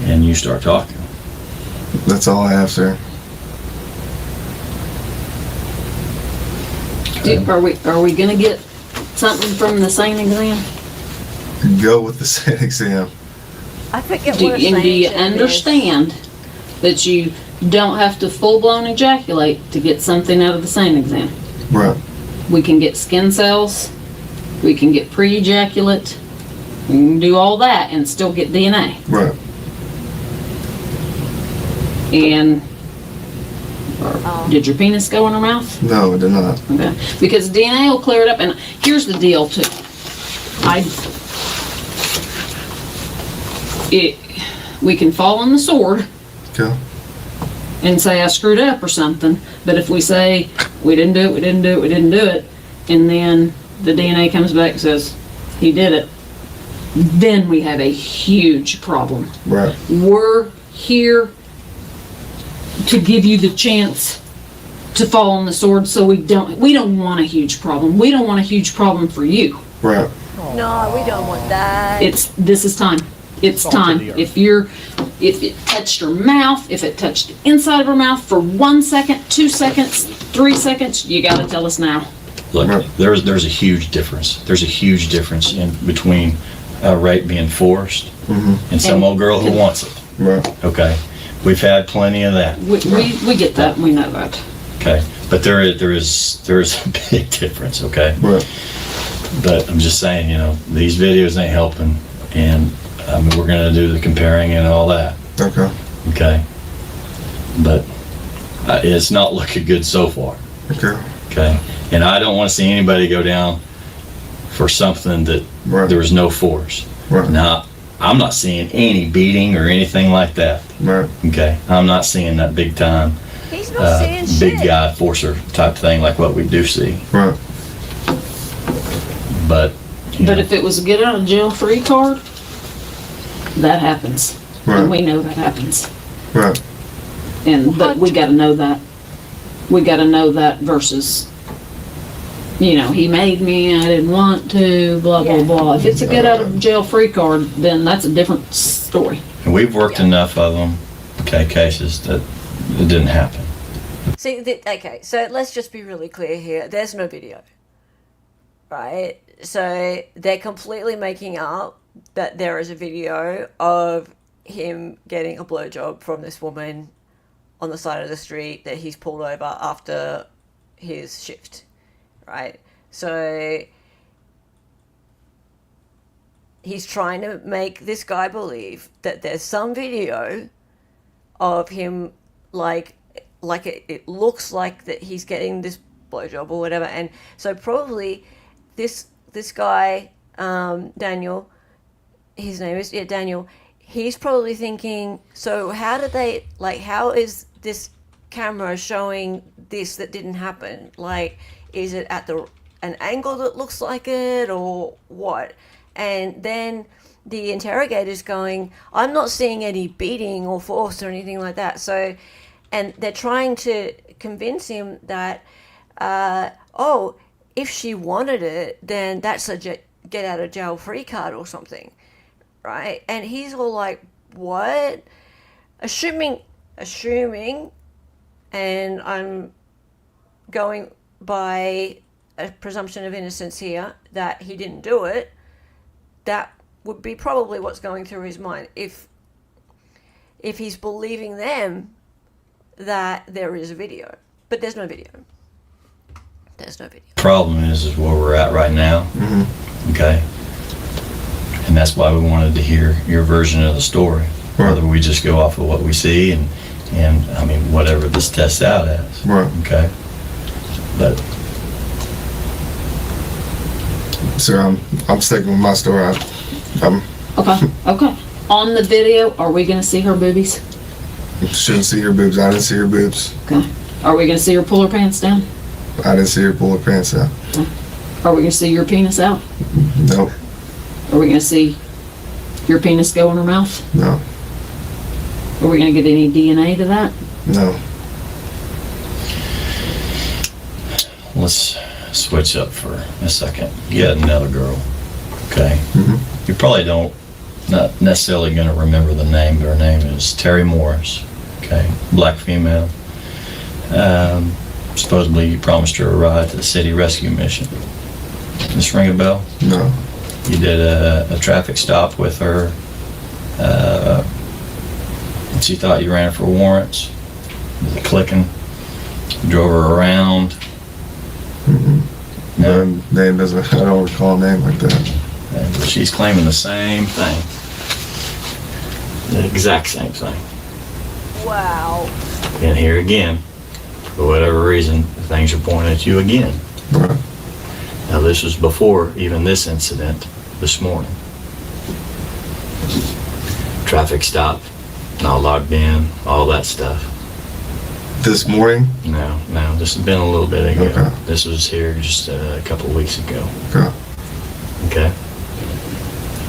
and you start talking. That's all I have, sir. Are we gonna get something from the SANE exam? Go with the SANE exam. I forget Do what a you SANE understand that you don't have to full-blown ejaculate to get something out of the SANE exam? Right. We can get skin cells, we can get pre-ejaculate, we can do all that and still get DNA. Right. And did your penis go in her mouth? No, it did not. Okay. Because DNA will clear it up. And here's the deal too. We can fall on the sword Okay. and say I screwed up or something. But if we say we didn't do it, and then the DNA comes back and says he did it, then we have a huge problem. Right. We're here to give you the chance to fall on the sword, so we don't want a huge problem. We don't want a huge problem for you. Right. No, we don't want that. This is time. It's Salt of time. the earth. If it touched her mouth, if it touched the inside of her mouth for 1 second, 2 seconds, 3 seconds, you gotta tell us now. Look, Right. there's a huge difference. There's a huge difference in between a rape being forced and some old girl who wants it. Right. Okay. We've had plenty of that. We get that, we know that. Okay. But there is a big difference. Okay. Right. But I'm just saying, you know, these videos ain't helping, and I mean, we're gonna do the comparing and all that. Okay. Okay. But it's not looking good so far. Okay. Okay. And I don't want to see anybody go down for something that Right. there was no force. Right. Now, I'm not seeing any beating or anything like that. Right. Okay. I'm not seeing that big time, He's not saying shit. big guy forcer type thing like what we do see. Right. But, you But know, if it was a get out of jail free card, that happens. Right. And we know that happens. But But we gotta know that. We gotta know that versus, he made me, I didn't want to, blah, blah, Yeah. blah. If it's a get out of jail free card, then that's a different story. and we've worked enough of them, cases that it didn't happen. See, okay, so let's just be really clear here. There's no video, right? So they're completely making up that there is a video of him getting a blowjob from this woman on the side of the street that he's pulled over after his shift, right? So he's trying to make this guy believe that there's some video of him, like, like it looks like that he's getting this blowjob or whatever. And so probably this guy, Daniel, his name is, Daniel, he's probably thinking, so how did they, like, how is this camera showing this that didn't happen? Like, is it at an angle that looks like it, or what? And then the interrogator's going, I'm not seeing any beating or force or anything like that. So, and they're trying to convince him that, if she wanted it, then that's a get out of jail free card or something, right? And he's all like, what? Assuming, and I'm going by a presumption of innocence here, that he didn't do it. That would be probably what's going through his mind if he's believing them that there is a video. But there's no video. Problem is where we're at right now. Mm-hmm. Okay. And that's why we wanted to hear your version of the story. Right. Whether we just go off of what we see and I mean, whatever this tests out as. Right. Okay. But Sir, I'm sticking with my story. I'm Okay. On the video, are we gonna see her boobies? shouldn't see her boobs. I didn't see her boobs. Okay. Are we gonna see her pull her pants down? I didn't see her pull her pants out. Are we gonna see your penis out? Nope. Are we gonna see your penis go in her mouth? No. Are we gonna get any DNA to that? No. let's switch up for a second. You had another girl. Okay. Mm-hmm. You probably not necessarily going to remember the name, but her name is Terry Morris. Okay. Black female. Supposedly you promised her a ride to the city rescue mission. This ring a bell? No. You did a traffic stop with her. She thought you ran her for warrants. The clicking. Drove her around. Mm-hmm. No. Name doesn't. I don't recall a name like that. And she's claiming the same thing. The exact same thing. Wow. And here again, for whatever reason, things are pointing at you again. Right. Now this was before even this incident this morning. Traffic stop, not logged in, all that stuff. This morning. No, this has been a little bit ago. Okay. This was here just a couple of weeks ago. Okay. Okay.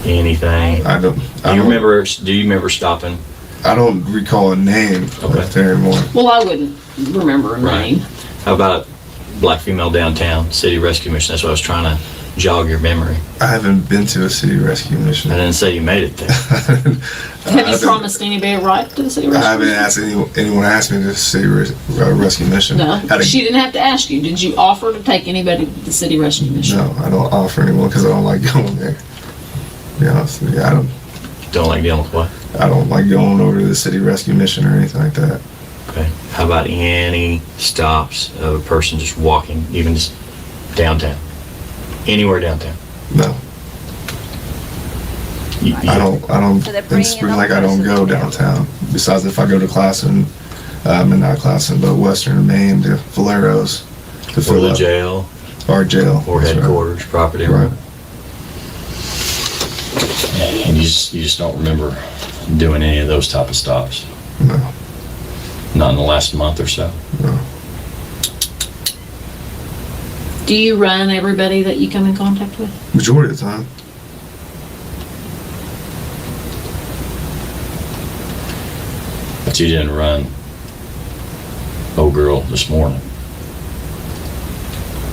Anything? I don't. Do you remember stopping? I don't recall a name Okay. of Terry Moore. Well, I wouldn't remember a Right. name. How about black female downtown, city rescue mission? That's what I was trying to jog your memory. I haven't been to a city rescue mission. I didn't say you made it there. Have you promised anybody a ride to the city I rescue? haven't asked anyone asked me to city rescue mission. No, Had a- she didn't have to ask you. Did you offer to take anybody to the city rescue mission? No, I don't offer anyone because I don't like going there. To be honest with you, I Don't like dealing with what? don't like going over to the city rescue mission or anything like that. Okay. How about any stops of a person just walking, even just downtown? Anywhere downtown? No, I don't. So they're In bringing spring, another like I don't person go in. downtown. Besides, if I go to Classen, not Classen, but Western Maine to Valero's to Or fill the up jail, our jail or That's right. headquarters, property Right. room. And you just don't remember doing any of those type of stops? No, Not in the last month or so? no. Do you run everybody that you come in contact with? Majority of the time. But you didn't run old girl this morning.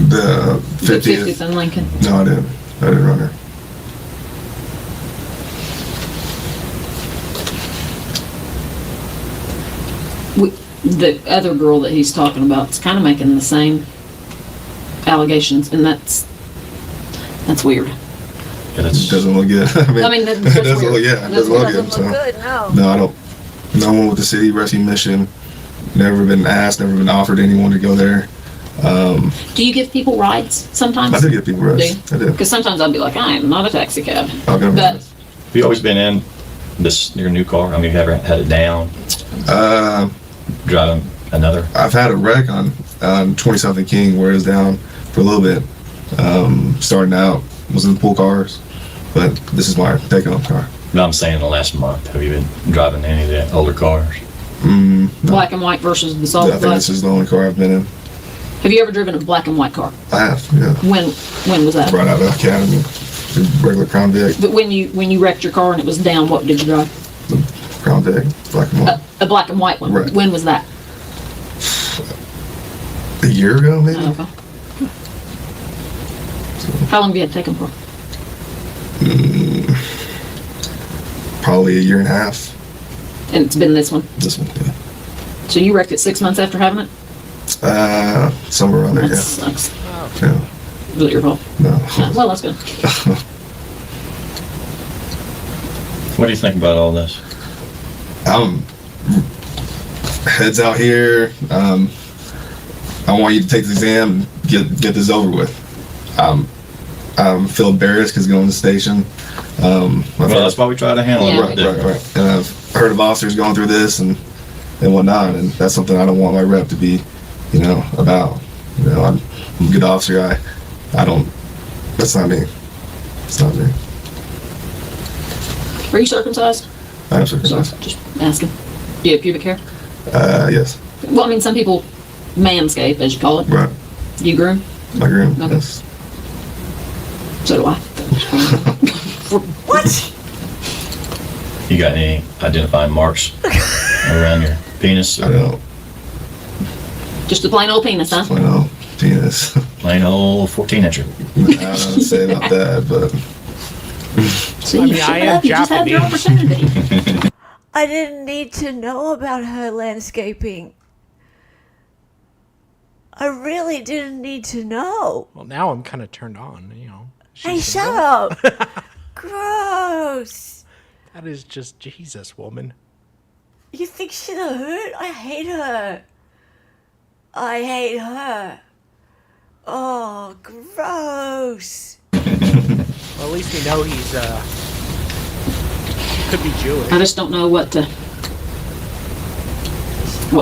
The The 50th. 50th in Lincoln. No, I didn't. I didn't run her. The other girl that he's talking about is kind of making the same allegations, and that's weird. Yeah, It doesn't look good. I mean, it that's doesn't weird. look. Yeah, it That's doesn't look Doesn't good. So. look good, no. No, I don't. No one with the city rescue mission. Never been asked. Never been offered anyone to go there. Do you give people rides sometimes? I do get people rest. I do. Because sometimes I'll be like, I am not a taxi cab. I'll go. But Have you always been in your new car? I mean, have you ever had it down, driving another? I've had a wreck on 20-something King where it was down for a little bit. Starting out, was in pool cars, but this is my take-home car. No, I'm saying the last month. Have you been driving any of the older cars? No. Black and white versus the I solid think black. this is the only car I've been in. Have you ever driven a black and white car? I have, yeah. When was that? Right out of the academy, the regular Crown Vic, But when you wrecked your car and it was down, what did you drive? Crown Vic, black and white. A black and white one. Right. When was that? A year ago, maybe. Oh, okay. How long have you had to take them for? Probably a year and a half. And it's been this one. This one, yeah. So you wrecked it 6 months after having it? Somewhere around there, That yeah. sucks. Yeah. Was it your fault? No. Yeah, well, that's good. What do you think about all this? Heads out here. I want you to take the exam and get this over with. I feel embarrassed because going to the station. Well, that's why we try to handle Yeah. it. Right. And I've heard of officers going through this and whatnot, and that's something I don't want my rep to be, about. I'm a good officer. I don't. That's not me. It's not me. Are you circumcised? I am circumcised. Just asking. Do you have pubic hair? Yes. Well, I mean, some people manscape, as you call it. Right. You groom? My groom. Okay. Yes. So do I. What? You got any identifying marks around your penis? I don't. Just a plain old penis, huh? Plain old penis. Plain old 14-incher. I don't know what to say about that, but See, I mean, you should I am have. You just had your Japanese. opportunity. I didn't need to know about her landscaping. I really didn't need to know. Well, now I'm kind of turned on, Hey, She's shut single. up. Gross. That is just Jesus, woman. You think she's a hoot? I hate her. I hate her. Oh, gross. Well, at least we know he's, could be Jewish. I just don't know what to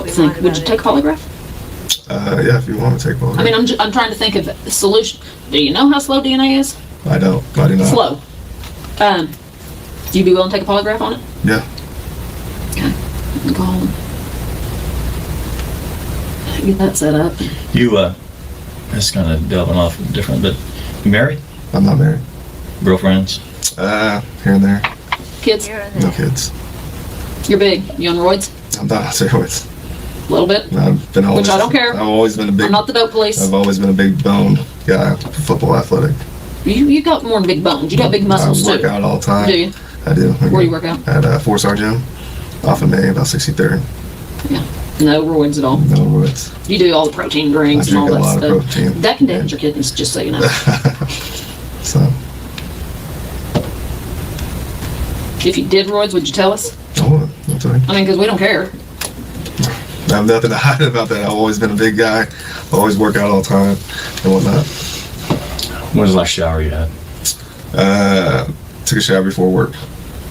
think. Would you take a polygraph? yeah, if you want to take one. I mean, I'm trying to think of a solution. Do you know how slow DNA is? I don't. I do not. Slow. You be willing to take a polygraph on it? Yeah. Okay. Go home. Get that set up. You, that's kind of delving off different, but you married? I'm not married. Girlfriends? Here and there. Kids, You're in No there. kids. you're big. You on roids? I'm not on steroids. A little bit? I've been always. Which I don't care. I've always been a big. I'm not the dope police. I've always been a big boned guy. Football athletic. You got more than big bones. You got big muscles I work too. out all the time. Do you? I do. Where do you work out? At 4-star gym, off of May, about 63rd. Yeah. No roids at all. No woods. You do all the protein drinks I and all drink a that lot of stuff. protein. That can damage your kidneys, just so you know. So If you did roids, would you tell us? I want it. I'll tell you. I mean, because we don't care. I have nothing to hide about that. I've always been a big guy. Always work out all the time and whatnot. When was the last shower you had? Took a shower before work.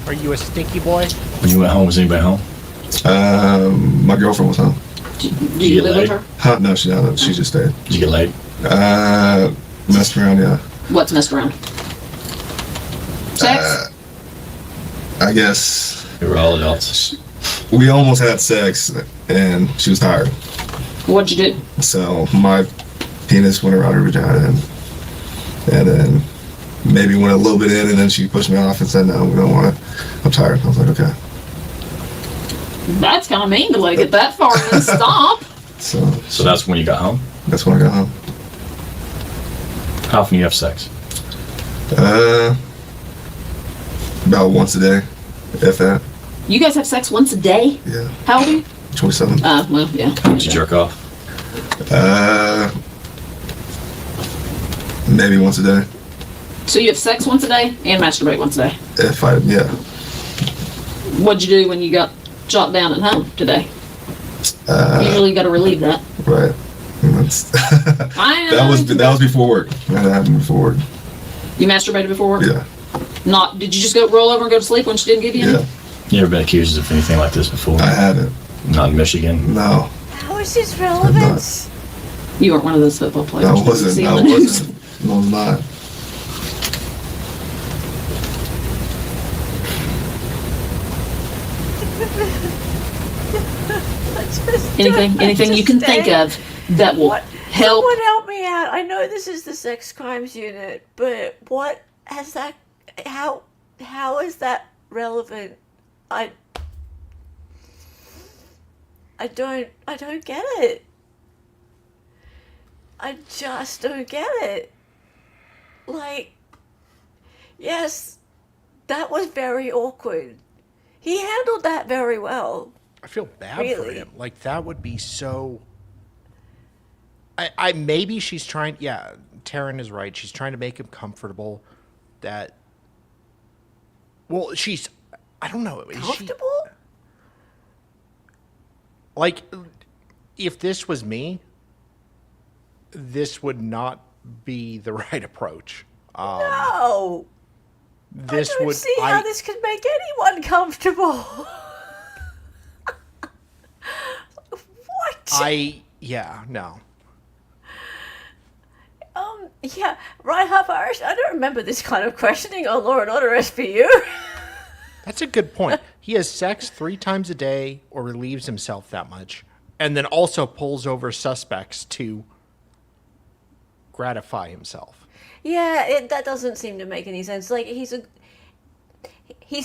Are you a stinky boy? When you went home, was anybody home? My girlfriend was home. Do You you get live with laid? her? Huh? No, she not. She just stayed. Did you get laid? Messed around, yeah. What's messed around? Sex? I guess We were all adults. we almost had sex, and she was tired. What'd you do? So my penis went around her vagina, and then maybe went a little bit in, and then she pushed me off and said, "No, we don't want it. I'm tired." I was like, "Okay." That's kind of mean to let it get that far and then stop. So that's when you got home? That's when I got home. How often do you have sex? About once a day, if that. You guys have sex once a day? Yeah, How old are you? 27. Well, yeah. Did you jerk off? Maybe once a day. So you have sex once a day and masturbate once a day. If I, yeah. What'd you do when you got shot down at home today? Usually you got to relieve that. Right. And that's I know. that was before work. That happened before work. You masturbated before work? Yeah. Not. Did you just go roll over and go to sleep when she didn't give you any? Yeah. You ever been accused of anything like this before? I haven't. Not in Michigan? No. How is this relevant? You weren't one of those football players. I that you wasn't. see I on the news. wasn't. No, I'm not. Anything you can think of that will help. Someone help me out. I know this is the sex crimes unit, but what has that? How is that relevant? I don't get it. I just don't get it. Like, yes, that was very awkward. He handled that very well. I feel bad for Really? him. Like, that would be so. I maybe she's trying. Yeah, Taryn is right. She's trying to make him comfortable. That. Well, she's. I don't know. Is she, Comfortable? like, if this was me, this would not be the right approach. No. This I don't would. see how this could make anyone comfortable. What? Yeah, no. Yeah, right, half Irish. I don't remember this kind of questioning on Law and Order SPU. That's a good point. He has sex 3 times a day or relieves himself that much, and then also pulls over suspects to gratify himself. Yeah, that doesn't seem to make any sense. Like, he's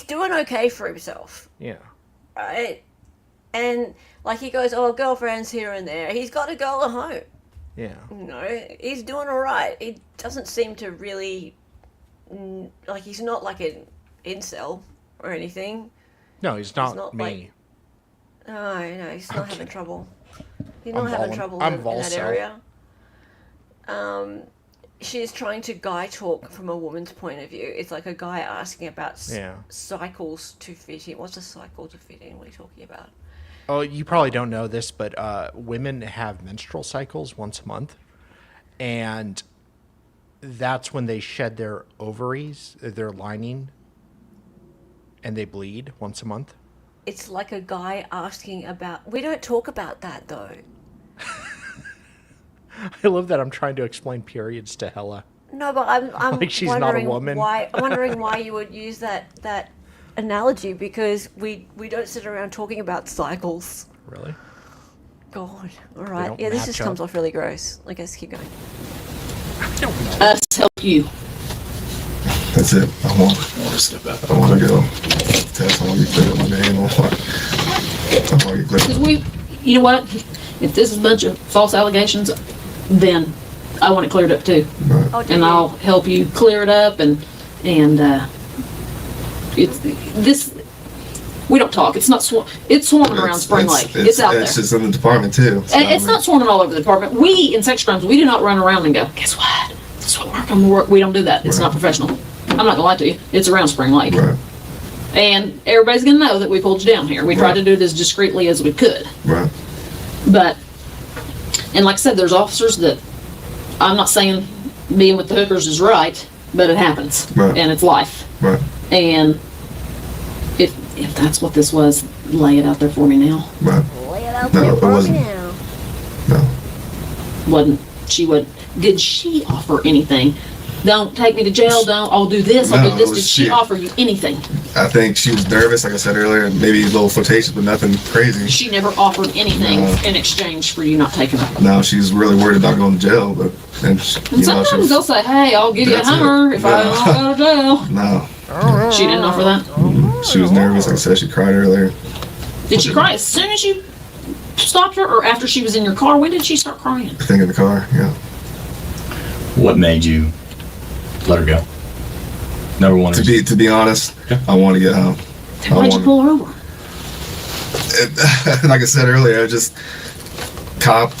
doing okay for himself, Yeah. right? And, like, he goes, oh, girlfriends here and there. He's got a girl at home. Yeah. You know, he's doing all right. He doesn't seem to really, like, he's not like an incel or anything. No, he's not, not me. No, he's not having trouble. He's I'm not having Vol- trouble I'm in that Volcel. area. She's trying to guy talk from a woman's point of view. It's like a guy asking about Yeah. cycles to fit in. What's a cycle to fit in? What are you talking about? Oh, you probably don't know this, but women have menstrual cycles once a month, and that's when they shed their ovaries, their lining, and they bleed once a month. It's like a guy asking about. We don't talk about that though. I love that I'm trying to explain periods to Hella. No, but I'm Like she's not a wondering woman. why. I'm wondering why you would use that analogy, because we don't sit around talking about cycles. Really? God. All right. don't Yeah, this just match comes up. off really gross. I guess keep going. I don't know. Us help you. That's it. I want to go. Test. I want to get clear up my name. I want to get clear. Because you know what? If this is a bunch of false allegations, then I want it cleared up too. Oh, do And you? I'll help you clear it up it's this. We don't talk. It's not it's swarming around Spring Lake. It's out there. It's just in the department too. So, And it's not swarming all over the department. We, in sex crimes, we do not run around and go, guess what? That's what we're going to work. We don't do that. It's Right. not professional. I'm not going to lie to you. It's around Spring Lake. Right. And everybody's going to know that we pulled you down here. We tried Right. to do it as discreetly as we could. Right. But, and like I said, there's officers that, I'm not saying being with the hookers is right, but it happens. Right. And it's life. Right. And if that's what this was, lay it out there for me now. Right. Lay it out No, there it for me wasn't. now. No. Did she offer anything? Don't take me to jail, I'll do this, I'll No, do this. it was Did she she. offer you anything? I think she was nervous, like I said earlier, and maybe a little flirtatious, but nothing crazy. She never offered anything No. in exchange for you not taking her. No, she's really worried about going to jail, but and she, And sometimes they'll say, hey, I'll give you a That's it. Hummer if I don't go to jail. no, She didn't offer that? she was nervous. Like I said, she cried earlier. Did she cry as soon as you stopped her or after she was in your car? When did she start crying? I think in the car. Yeah. What made you let her go? Number one. To be honest, I want to get home. Then why'd you pull her over? Like I said earlier, just cop,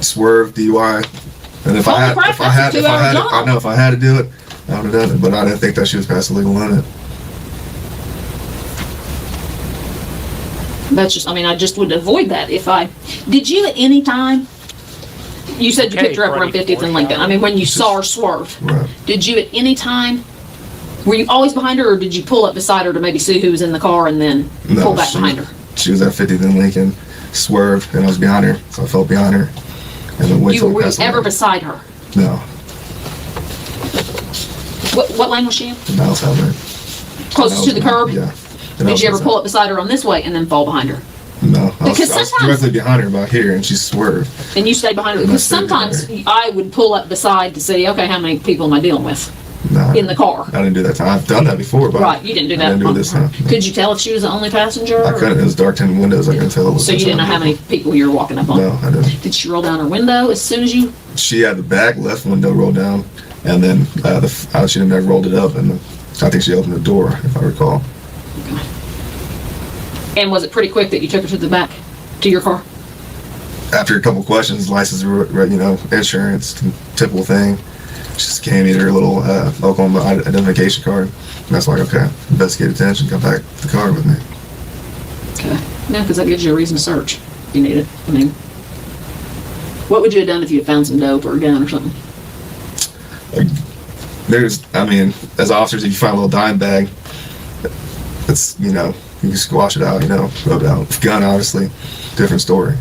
swerve, DUI, and if I had to do it, I would have done it. But I didn't think that she was past the legal limit. That's just, I just would avoid that did you at any time, you said you Okay, picked her up around Freddie 50th and Lincoln. When you saw her swerve, Right. did you at any time, were you always behind her or did you pull up beside her to maybe see who was in the car and then pull back behind her? She was at 50th and Lincoln, swerved, and I was behind her, so I fell behind her, and then went to Were you pass the ever lane. beside her? No, What lane was she in? the outside lane. Closest to the curb? Yeah. Did you ever pull up beside her on this way and then fall behind her? No, I Because was sometimes- directly behind her about here, and she swerved. And you stayed behind her? Because sometimes I would pull up beside to see, okay, how many people am I dealing with No, in the car? I didn't do that time. I've done that before, but Right, you didn't do that. I didn't do it this time. Could you tell if she was the only passenger? I couldn't. It was dark tinted windows. I couldn't tell. It was So you didn't know how many people you were walking up on? No, I didn't. Did she roll down her window as soon as you? She had the back left window rolled down, and then she never rolled it up, and I think she opened the door, if I recall. And was it pretty quick that you took her to the back, to your car? After a couple questions, license, insurance, typical thing. She just gave me her little Oklahoma identification card, and that's like, okay, investigate attention, come back to the car with me. Okay. No, because that gives you a reason to search if you need it. I mean, what would you have done if you had found some dope or a gun or something? As officers, if you find a little dime bag, it's, you can squash it out, rub it out. Gun, obviously, different story.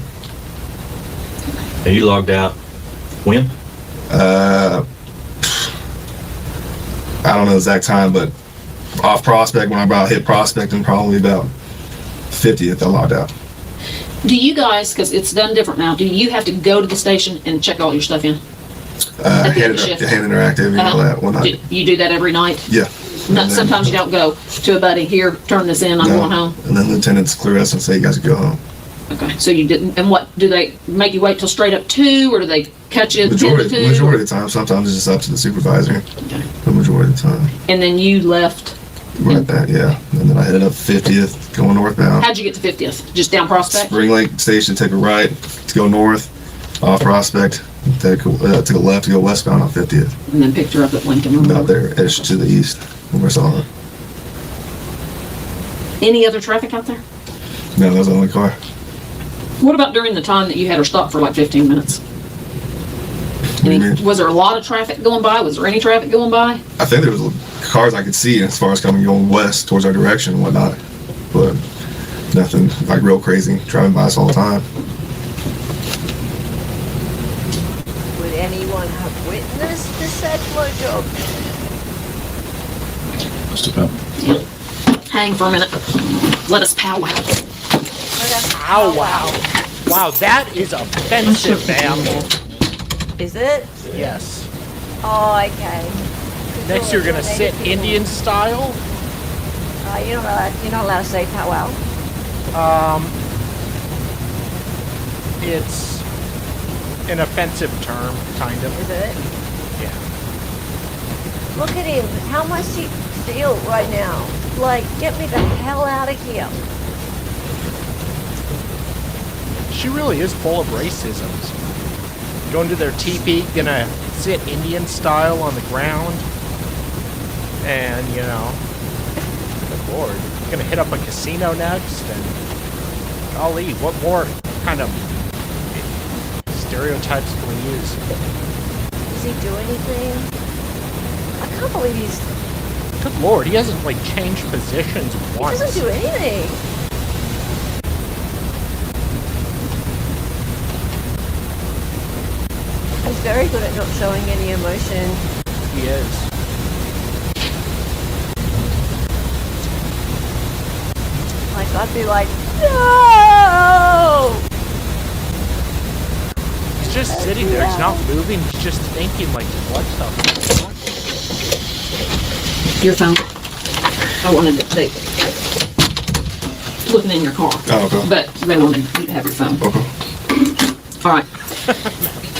Are you logged out? When? I don't know the exact time, but off Prospect, when I about hit Prospect, and probably about 50th, I logged out. Do you guys, because it's done different now, do you have to go to the station and check all your stuff in? At the end of shift? Hand interactive, all that, whatnot. You do that every night? Yeah. Not, sometimes you don't go to a buddy, here, turn this in, I'm going home. And then lieutenants clear us and say, you guys can go home. Okay, so you didn't, and what, do they make you wait till straight up 2, or do they cut you at 10 to 2? Majority of the time, sometimes it's just up to the supervisor. Okay. The majority of the time. And then you left, Right back, yeah. And then I headed up 50th, going northbound. how'd you get to 50th? Just down Prospect? Spring Lake Station, take a right to go north, off Prospect, take a left to go westbound on 50th. And then picked her up at Lincoln or About whatever. there, edge to the east, when I saw her. Any other traffic out there? No, that was the only car. What about during the time that you had her stopped for like 15 minutes? What do you mean? Was there a lot of traffic going by? Was there any traffic going by? I think there was cars I could see as far as going west towards our direction and whatnot, but nothing like real crazy driving by us all the time. Would anyone have witnessed the said blowjob? Just about. Hang for a minute. Let us powwow. Ow, wow. Wow, that is offensive, ma'am. Is it? Yes. Oh, okay. Next you're gonna sit Indian style. You're not allowed to say powwow. It's an offensive term, kind of. Is it? Yeah. Look at him. How much he feel right now? Like, get me the hell out of here. She really is full of racisms. Going to their teepee, gonna sit Indian style on the ground. And, good lord, gonna hit up a casino next, and golly, what more kind of stereotypes can we use? Does he do anything? I can't believe he's... Good lord, he hasn't, changed positions He once. doesn't do anything. He's very good at not showing any emotion. He is. Like, I'd be like, no! He's just sitting there, he's not moving, he's just thinking, what the fuck? Your phone. I wanted to take looking in your car. Oh, okay. But they wanted you to have your phone. Okay. All right.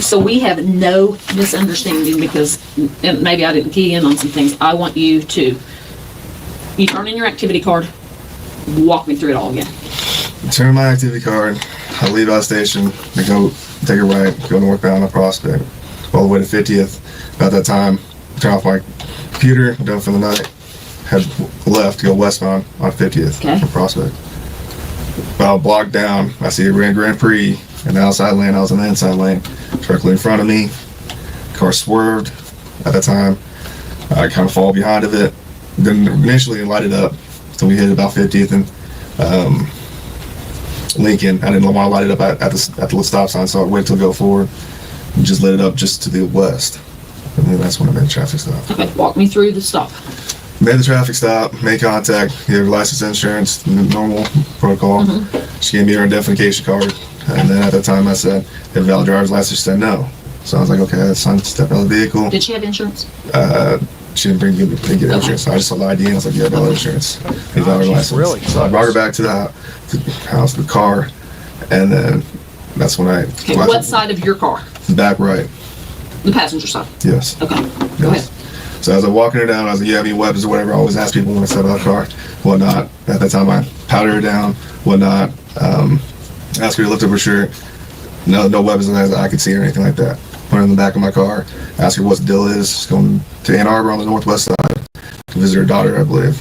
So we have no misunderstanding because, and maybe I didn't key in on some things. I want you to, you turn in your activity card, walk me through it all again. Turn my activity card. I leave out station. I go take a right, go northbound on Prospect, all the way to 50th. About that time, turn off my computer, done for the night. Head left to go westbound on 50th Okay. on Prospect. About a block down, I see a Grand Prix in the outside lane. I was in the inside lane, directly in front of me. Car swerved. At that time, I kind of fall behind of it. Then initially it lighted up, so we hit about 50th and Lincoln. I didn't want to light it up at the stop sign, so I waited till go forward and just lit it up just to the west. And then that's when I made the traffic stop. Okay, walk me through the stop. Made the traffic stop, made contact, gave her license, insurance, normal protocol. She gave me her identification card. And then at that time I said, "Have a valid driver's license?" She said no. So I was like, okay, that's fine. Step out of the vehicle. Did she have insurance? She didn't get insurance. So I just saw the ID and I was like, yeah, valid insurance. A valid license. really So I brought her back to the house, the car, and then that's when I... Okay, what side of your car? The back right. The passenger side? Yes. Okay, go ahead. So as I'm walking her down, I was like, you have any weapons or whatever? I always ask people when I step out of the car, whatnot. At that time, I powdered her down, whatnot. Asked her to lift up her shirt. No weapons that I could see or anything like that. Put her in the back of my car. Asked her what the deal is. She's going to Ann Arbor on the northwest side to visit her daughter, I believe.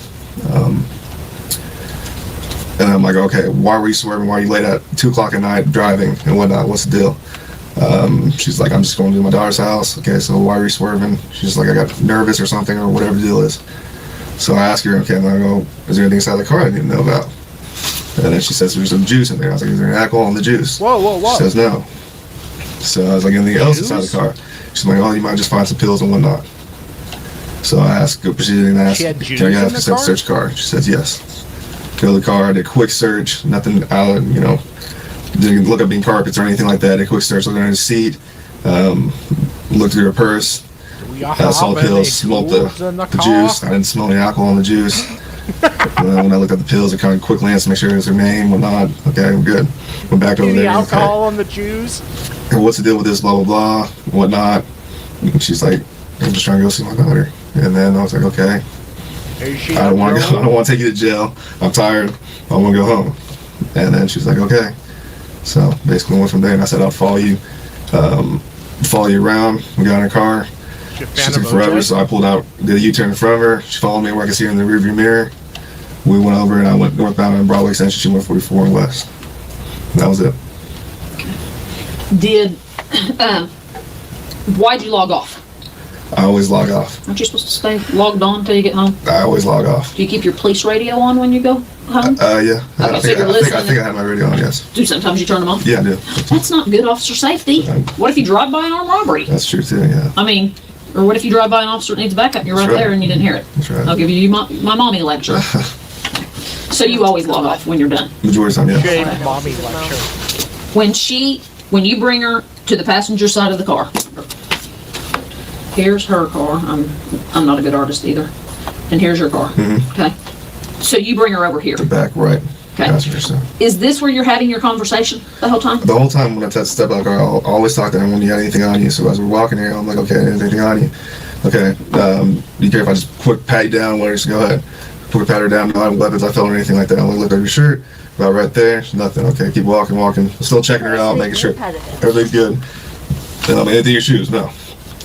And I'm like, okay, why were you swerving? Why are you late at 2 o'clock at night driving and whatnot? What's the deal? She's like, I'm just going to my daughter's house. Okay, so why are you swerving? She's like, I got nervous or something or whatever the deal is. So I asked her, okay, and I go, is there anything inside the car I didn't know about? And then she says there's some juice in there. I was like, is there any alcohol in the juice? Whoa. She says no. So I was like, anything else inside the car? She's like, oh, you might just find some pills and whatnot. So I proceeded and asked, She had juice can I in the car? search car? She says yes. Go to the car, did a quick search, nothing out, didn't look up any carpets or anything like that. A quick search, looked under the seat, looked through her purse, saw the pills, smoked the juice. I didn't smell any alcohol in the juice. And then when I looked at the pills, I kind of quick glanced to make sure it was her name, whatnot. Okay, we're good. Went back over Any there. alcohol on the Jews? And what's the deal with this, blah, blah, blah, whatnot. And she's like, I'm just trying to go see my daughter. And then I was like, okay. I don't want to take you to jail. I'm tired. I want to go home. And then she's like, okay. So basically went from there and I said, I'll follow you around. We got in her car. She took forever, so I pulled out, did a U-turn in front of her. She followed me where I could see her in the rearview mirror. We went over and I went northbound on Broadway Extension. She went 44 and west. And that was it. Why'd you log off? I always log off. Aren't you supposed to stay logged on until you get home? I always log off. Do you keep your police radio on when you go home? Yeah. Okay, so you're listening. I think I had my radio on, yes. Do sometimes you turn them off? Yeah, I do. That's not good officer safety. What if you drive by an armed robbery? That's true too, yeah. I mean, or what if you drive by an officer that needs backup and you're right there and you didn't hear it? That's right. I'll give you my mommy lecture. So you always log off when you're done? Majority of the time, yeah. Jade mommy lecture. When you bring her to the passenger side of the car, here's her car. I'm not a good artist either. And here's your car. Okay. So you bring her over here. The back right. Okay. Passenger side. Is this where you're having your conversation the whole time? The whole time when I step out of the car, I'll always talk to them when you got anything on you. So as we're walking here, I'm like, okay, anything on you? Okay, be careful. I just quick pat you down. Let her just go ahead. Quick pat her down. No weapons I felt or anything like that. I only looked at your shirt. About right there. Nothing. Okay, keep walking. Still checking her out, making sure everything's good. And anything in your shoes? No.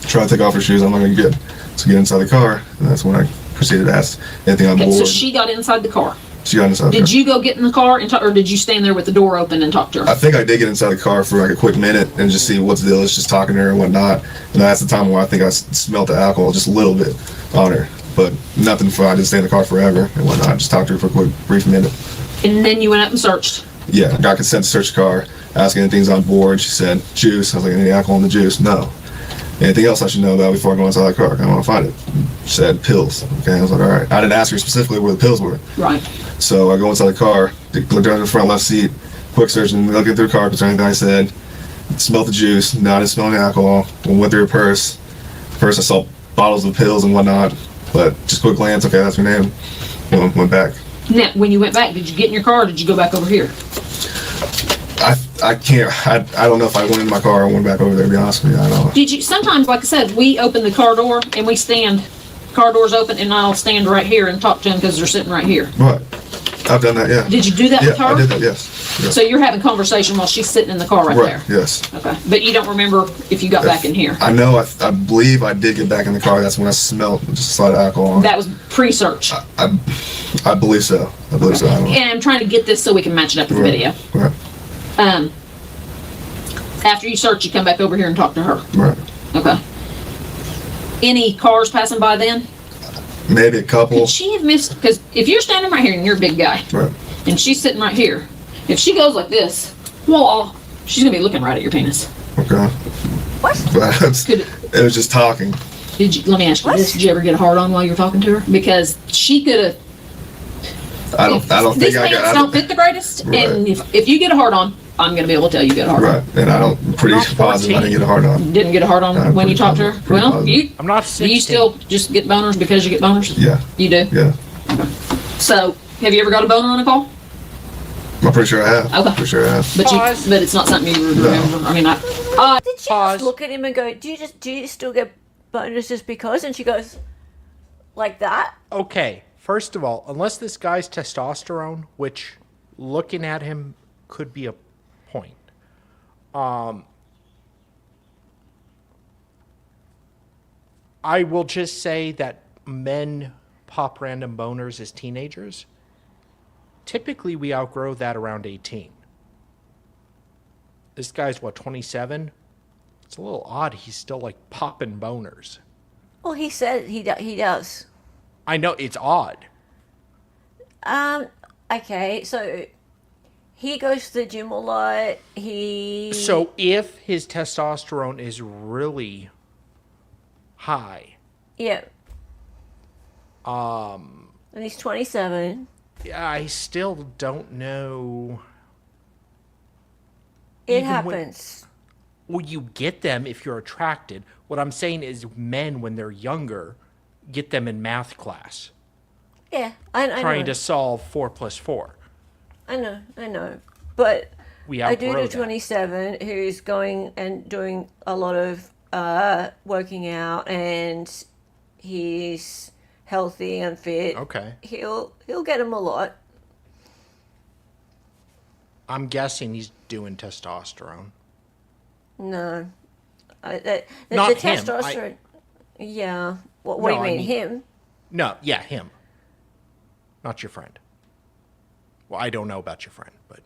Try to take off her shoes. I'm not gonna be good. So get inside the car, and that's when I proceeded to ask anything on board. So she got inside the car. She got inside the car. Did you go get in the car and talk, or did you stand there with the door open and talk to her? I think I did get inside the car for like a quick minute and just see what's the deal is, just talking to her and whatnot. And that's the time where I think I smelled the alcohol just a little bit on her, but nothing for I didn't stay in the car forever and whatnot. Just talked to her for a quick, brief minute. And then you went up and searched. Yeah, got consent to search the car, asking anything's on board. She said, juice. I was like, any alcohol in the juice? No. Anything else I should know about before I go inside the car? I want to find it. She said, pills. Okay, I was like, all right. I didn't ask her specifically where the pills were. Right. So I go inside the car, look down to the front left seat, quick search, and looking through the carpets or anything I said. Smelled the juice. No, I didn't smell any alcohol. Went through her purse. First I saw bottles of pills and whatnot, but just quick glance, okay, that's her name. Went back. Now, when you went back, did you get in your car or did you go back over here? I can't, I don't know if I went in my car or went back over there, to be honest with you. I don't know. Did you, sometimes, like I said, we open the car door and we stand, car door's open, and I'll stand right here and talk to them because they're sitting right here. Right. I've done that, yeah. Did you do that with her? I did that, yes. So you're having conversation while she's sitting in the car right there? Yes. Okay. But you don't remember if you got back in here? I know, I believe I did get back in the car. That's when I smelled just a slight alcohol. That was pre-search? I believe so. I believe so. I don't know. And I'm trying to get this so we can match it up with the video. Right. After you search, you come back over here and talk to her? Right. Okay. Any cars passing by then? Maybe a couple. Could she have missed, because if you're standing right here and you're a big guy, Right. and she's sitting right here, If she goes like this, well, she's gonna be looking right at your penis. Okay. What? But it was just talking. Let me ask you this: Did you ever get a hard on while you were talking to her? Because she could have. I don't think These I pants got. don't fit the greatest, Right. and if you get a hard on, I'm gonna be able to tell you get a hard on. Right, and I'm pretty Not positive I 14. didn't get a hard on. Didn't get a hard on I'm when you pretty talked to her. positive, pretty Well, positive. I'm not do 16. you still just get boners because you get boners? Yeah, You do. yeah. So, have you ever got a boner on a call? I'm pretty sure I have. Okay. For sure I have. But Pause. but it's not something you would No. remember. I mean, Did she Pause. just look at him and go, do you still get bonus just because? And she goes, like that? Okay, first of all, unless this guy's testosterone, which looking at him could be a point. I will just say that men pop random boners as teenagers. Typically, we outgrow that around 18. This guy's, what, 27? It's a little odd. He's still, like, popping boners. Well, he said he does. I know, it's odd. Okay, so he goes to the gym a lot. So if his testosterone is really high, Yeah. And he's 27. I still don't know. It Even when- happens. Well, you get them if you're attracted. What I'm saying is men, when they're younger, get them in math class, Yeah, I trying know. to solve 4 + 4. I know. But We a dude outgrow of that. 27 who's going and doing a lot of working out, and he's healthy and fit. Okay. He'll get him a lot. I'm guessing he's doing testosterone. No, Not the him. testosterone. Yeah. What No, do you I mean, mean- him? No, yeah, him. Not your friend. Well, I don't know about your friend, but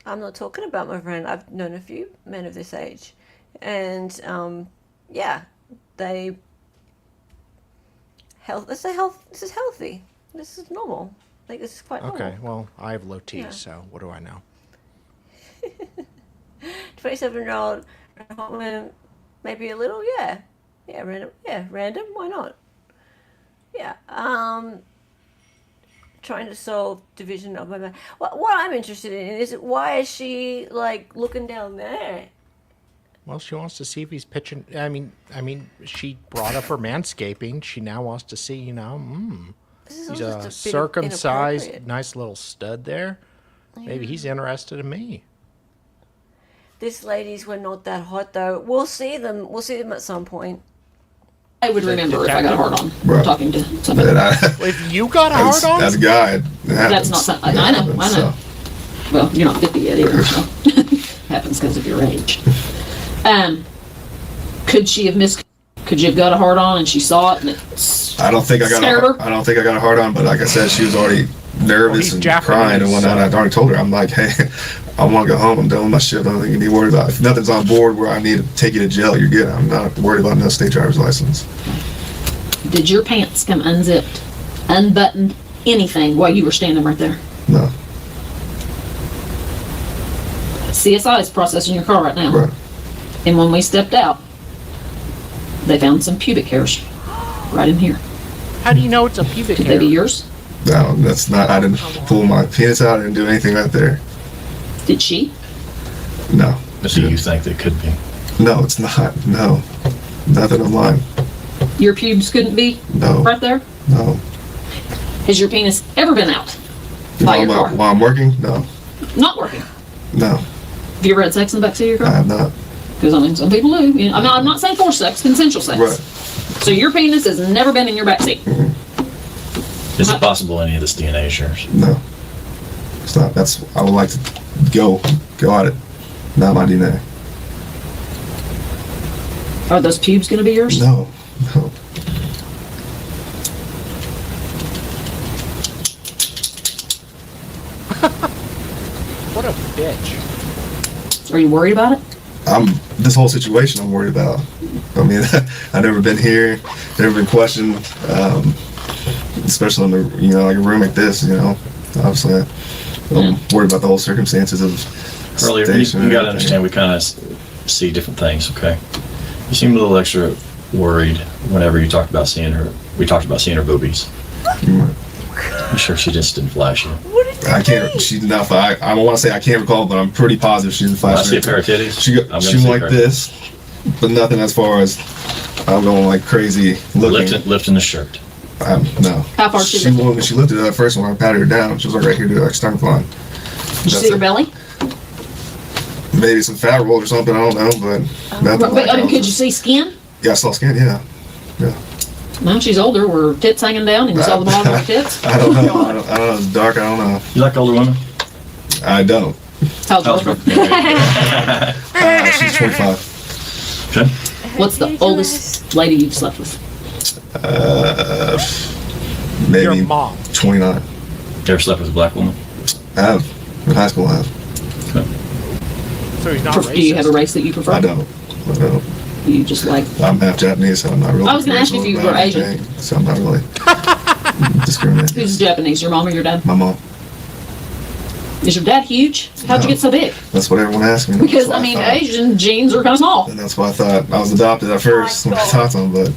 I'm not talking about my friend. I've known a few men of this age, and yeah, they health. This is healthy. This is normal. Like this is quite normal. okay. Well, I have low T, Yeah. so what do I know? 27-year-old woman, maybe a little, yeah, random. Why not? Yeah. Trying to solve division of my mind. What I'm interested in is why is she like looking down there? Well, she wants to see if he's pitching. I mean, she brought up her manscaping. She now wants to see, This is he's all a just a bit circumcised, inappropriate. nice little stud there. Maybe he's interested in me. These ladies were not that hot though. We'll see them at some point. I would remember if I got a hard on Right. talking to somebody. And If you got a hard on, as a guy, it happens. That's not something. It I know. happens, I know. so. Well, you're not 50 yet either, so happens because of your age. Could she have Could you have got a hard on and she saw it and it's I don't think I got scared her? I don't think I got a hard on, but like I said, she was already nervous he's and Japanese, crying and whatnot. so- I already told her, I'm like, hey, I want to go home. I'm done with my shit. I don't think you need to worry about it. If nothing's on board where I need to take you to jail, you're good. I'm not worried about no state driver's license. Did your pants come unzipped, unbuttoned, anything while you were standing right there? No. CSI is processing your car right now. Right. And when we stepped out, they found some pubic hairs right in here. how do you know it's a pubic Could hair? they be yours? No, that's not. I didn't pull my penis out. I didn't do anything right there. Did she? No. Do you think that could be? No, it's not. No. Nothing of mine. Your pubes couldn't be No. right there? No. Has your penis ever been out by your car? While I'm working? No. Not working. No. Have you ever had sex in the backseat of your I car? have not. Because, I mean, some people do. You know, I'm not saying forced sex, consensual sex. Right. So your penis has never been in your backseat. Is it possible any of this DNA shares? No. It's not. That's. I would like to go at it. Not my DNA. Are those pubes going to be yours? No. No. What a bitch. Are you worried about it? This whole situation I'm worried about. I mean, I've never been here, never been questioned, especially in the, like a room like this, obviously I'm worried about the whole circumstances of Earlier, station you and got to everything. understand, we kind of see different things, okay? You seem a little extra worried whenever you talked about seeing her. We talked about seeing her boobies. I'm sure she just didn't flash you. I can't. She did not. I don't want to say I can't recall, but I'm pretty positive she didn't When I flash. see a pair of titties, She I'm gonna she see went her. like this, but nothing as far as I'm going like crazy looking. Lifting the shirt. No. How far she she lift? when she lifted it at first when I patted her down, she was like right here to like stomach line. Did you see her belly? Maybe some fat roll or something. I don't know, but nothing. But, like could you see skin? Yeah, I saw skin. Yeah. No, she's older. Were her tits hanging down and you saw the bottom of her tits? I don't know. I don't know. It's dark. I don't know. You like older women? I don't. How's How's her? She's 25. Okay. What's the oldest lady you've slept with? Maybe Your mom. 29. You ever slept with a black woman? I have. In high school, I have. Okay. So he's not racist. Do you have a race that you prefer? I don't. You just like. I'm half Japanese, so I'm not really. I was gonna ask you if you were Asian. anything, so I'm not really discriminating. Who's Japanese? Your mom or your dad? My mom. Is your dad huge? How'd you No. get so big? That's what everyone asked me. Because That's I what mean, thought. Asian genes are kind of small. And that's why I thought I was adopted at first when I talked to him, but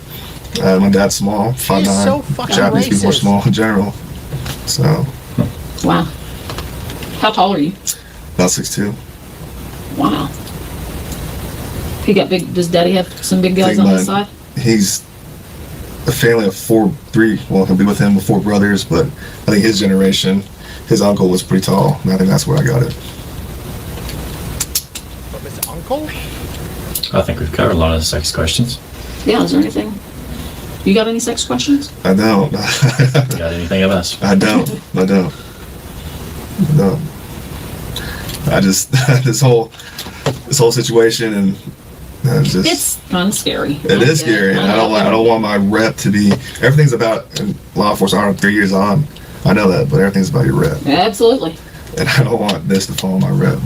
my dad's small, 5'9". so fucking Japanese people are racist. small in general. So Wow. How tall are you? about 6'2". Wow. He got big. Does Daddy have some big guys on his side? He's a family of three. Well, he'll be with him with 4 brothers, but I think his generation, his uncle was pretty tall, and I think that's where I got it. But his uncle? I think we've covered a lot of the sex questions. Yeah. Is there anything? You got any sex questions? I don't. Got anything of us? I don't. I just this whole situation and just It's kind of scary. it is scary, and I don't want my rep to be. Everything's about in law enforcement. I don't 3 years on. I know that, but everything's about your rep, Absolutely. and I don't want this to fall on my rep.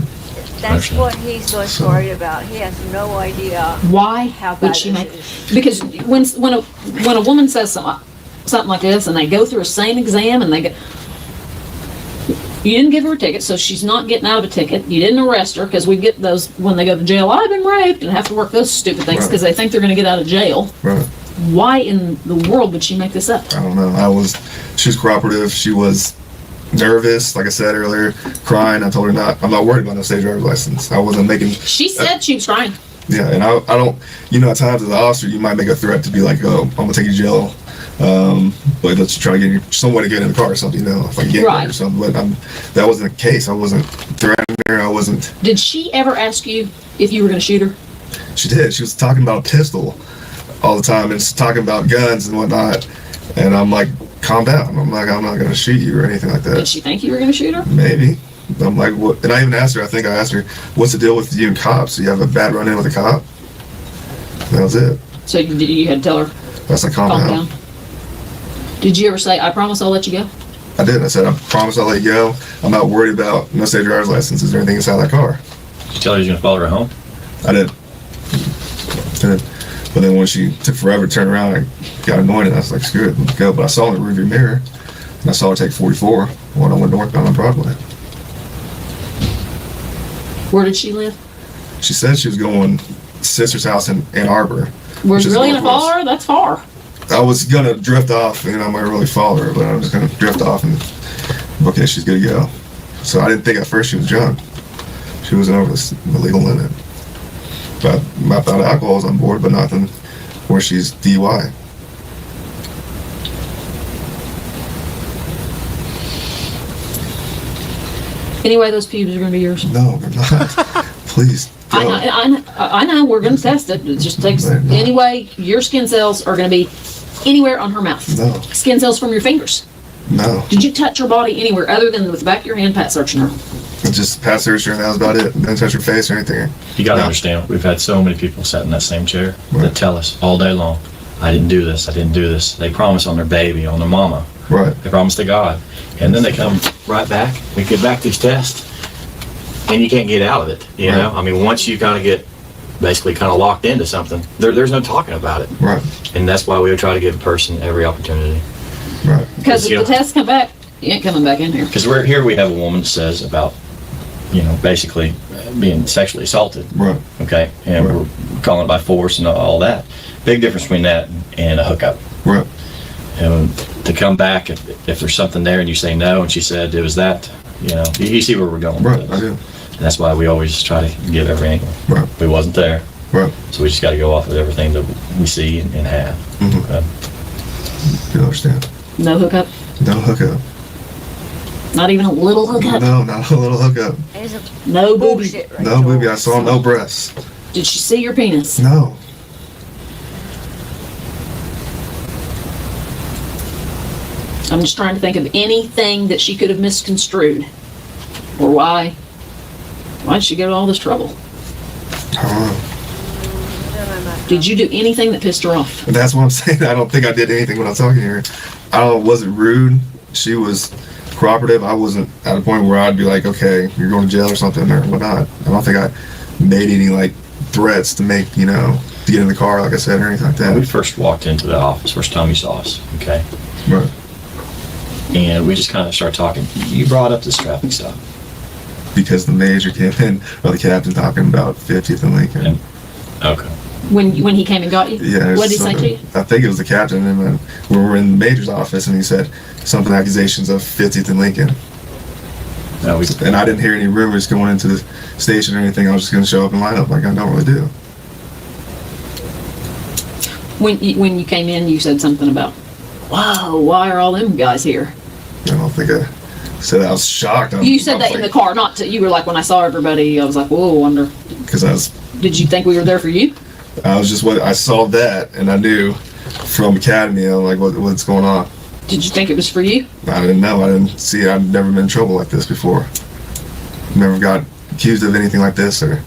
That's what he's most worried about. He has no idea. Why How bad would she this make? is. Because when a woman says something like this, and they go through a same exam, and they go, you didn't give her a ticket, so she's not getting out of a ticket. You didn't arrest her, because we get those when they go to jail. I've been raped, and have to work those stupid things because they think they're going to get out of jail. Right. Why in the world would she make this up? I don't know. She was cooperative. She was nervous, like I said earlier, crying. I told her I'm not worried about no state driver's license. I wasn't making. She said she was crying. Yeah, and I don't. At times as an officer, you might make a threat to be like, "Oh, I'm gonna take you to jail." But let's try to get you some way to get in the car or something, if I can get Right. or something. But that wasn't the case. I wasn't threatening her. I wasn't. Did she ever ask you if you were going to shoot her? She did. She was talking about a pistol all the time and just talking about guns and whatnot. And I'm like, calm down. I'm like, I'm not gonna shoot you or anything like Did that. she think you were going to shoot her? Maybe. I'm like, what? And I even asked her. I think I asked her, "What's the deal with you and cops? Do you have a bad run-in with a cop?" That was it. So you had to tell her, That's like, calm down. Did you ever say, I promise I'll let you go? I did. I said, I promise I'll let you go. I'm not worried about no state driver's licenses or anything inside that car. Did you tell her you're gonna follow her home? I did. But then when she took forever to turn around, I got annoyed and I was like, screw it, let's go. But I saw in the rearview mirror and I saw her take 44 when I went northbound on Broadway. Where did she live? She said she was going to sister's house in Ann Arbor. Were which you is really going to northwest. follow her? That's far. I was gonna drift off, I might really follow her, but I was gonna drift off and okay, she's good to go. So I didn't think at first she was drunk. She wasn't over the legal limit. But I thought alcohol was on board, but nothing where she's DUI. Anyway, those pubes are going to be yours. No, they're not. Please. I Don't. know, I know, we're going to test it. It just takes, They're not. anyway, your skin cells are going to be anywhere on her mouth. No. Skin cells from your fingers. No. Did you touch her body anywhere other than with the back of your hand, pat searching her? Just pass her and that was about it. Didn't touch her face or anything. You gotta No. understand, we've had so many people sat in that same chair Right. that tell us all day long, I didn't do this, I didn't do this. They promise on their baby, on their mama. Right. They promise to God. And then they come right back, we get back these tests, and you can't get out of it, you know? I mean, once you kind of get basically kind of locked into something, there's no talking about it. Right. And that's why we would try to give a person every opportunity. Right. Because if Yeah. the tests come back You ain't coming back in here. Because we have a woman that says about, basically being sexually assaulted. Right. Okay, and Right. we're calling it by force and all that. Big difference between that and a hookup. Right. And to come back, if there's something there and you say no, and she said it was that, you see where we're going Right. with I this. do. And that's why we always try to give every angle. Right. We wasn't there, Right. so we just got to go off of everything that we see and have. Mhm. Okay? You understand? No hookup? No hookup. Not even a little hookup? No, not a little hookup. It's a No booby? bullshit, Rachel. No, baby, I saw no breasts. Did she see your penis? No. I'm just trying to think of anything that she could have misconstrued. Or why did she go to all this trouble? I don't know. Did you do anything that pissed her off? And that's what I'm saying. I don't think I did anything when I'm talking to her. I don't. Wasn't rude. She was cooperative. I wasn't at a point where I'd be like, okay, you're going to jail or something or whatnot. I don't think I made any like threats to make to get in the car, like I said, or anything like When we that. first walked into the office, first time you saw us, okay, Right. and we just kind of started talking. You brought up this traffic stop. Because the major came in, or the captain talking about 50th and Lincoln. And, okay. When he came and got you? Yeah. What did he say to you? I think it was the captain, and then we were in the major's office, and he said something accusations of 50th and Lincoln. No, we, And I didn't hear any rumors going into the station or anything. I was just going to show up and line up like I normally do. When you came in, you said something about, wow, why are all them guys here? I don't think I said I was shocked. You said that in the car, not to, you were like, when I saw everybody, I was like, whoa, wonder. Because Did you think we were there for you? I was just I saw that, and I knew from Academy, I'm like, what's going on? Did you think it was for you? I didn't know. I didn't see it. I've never been in trouble like this before. Never got accused of anything like this or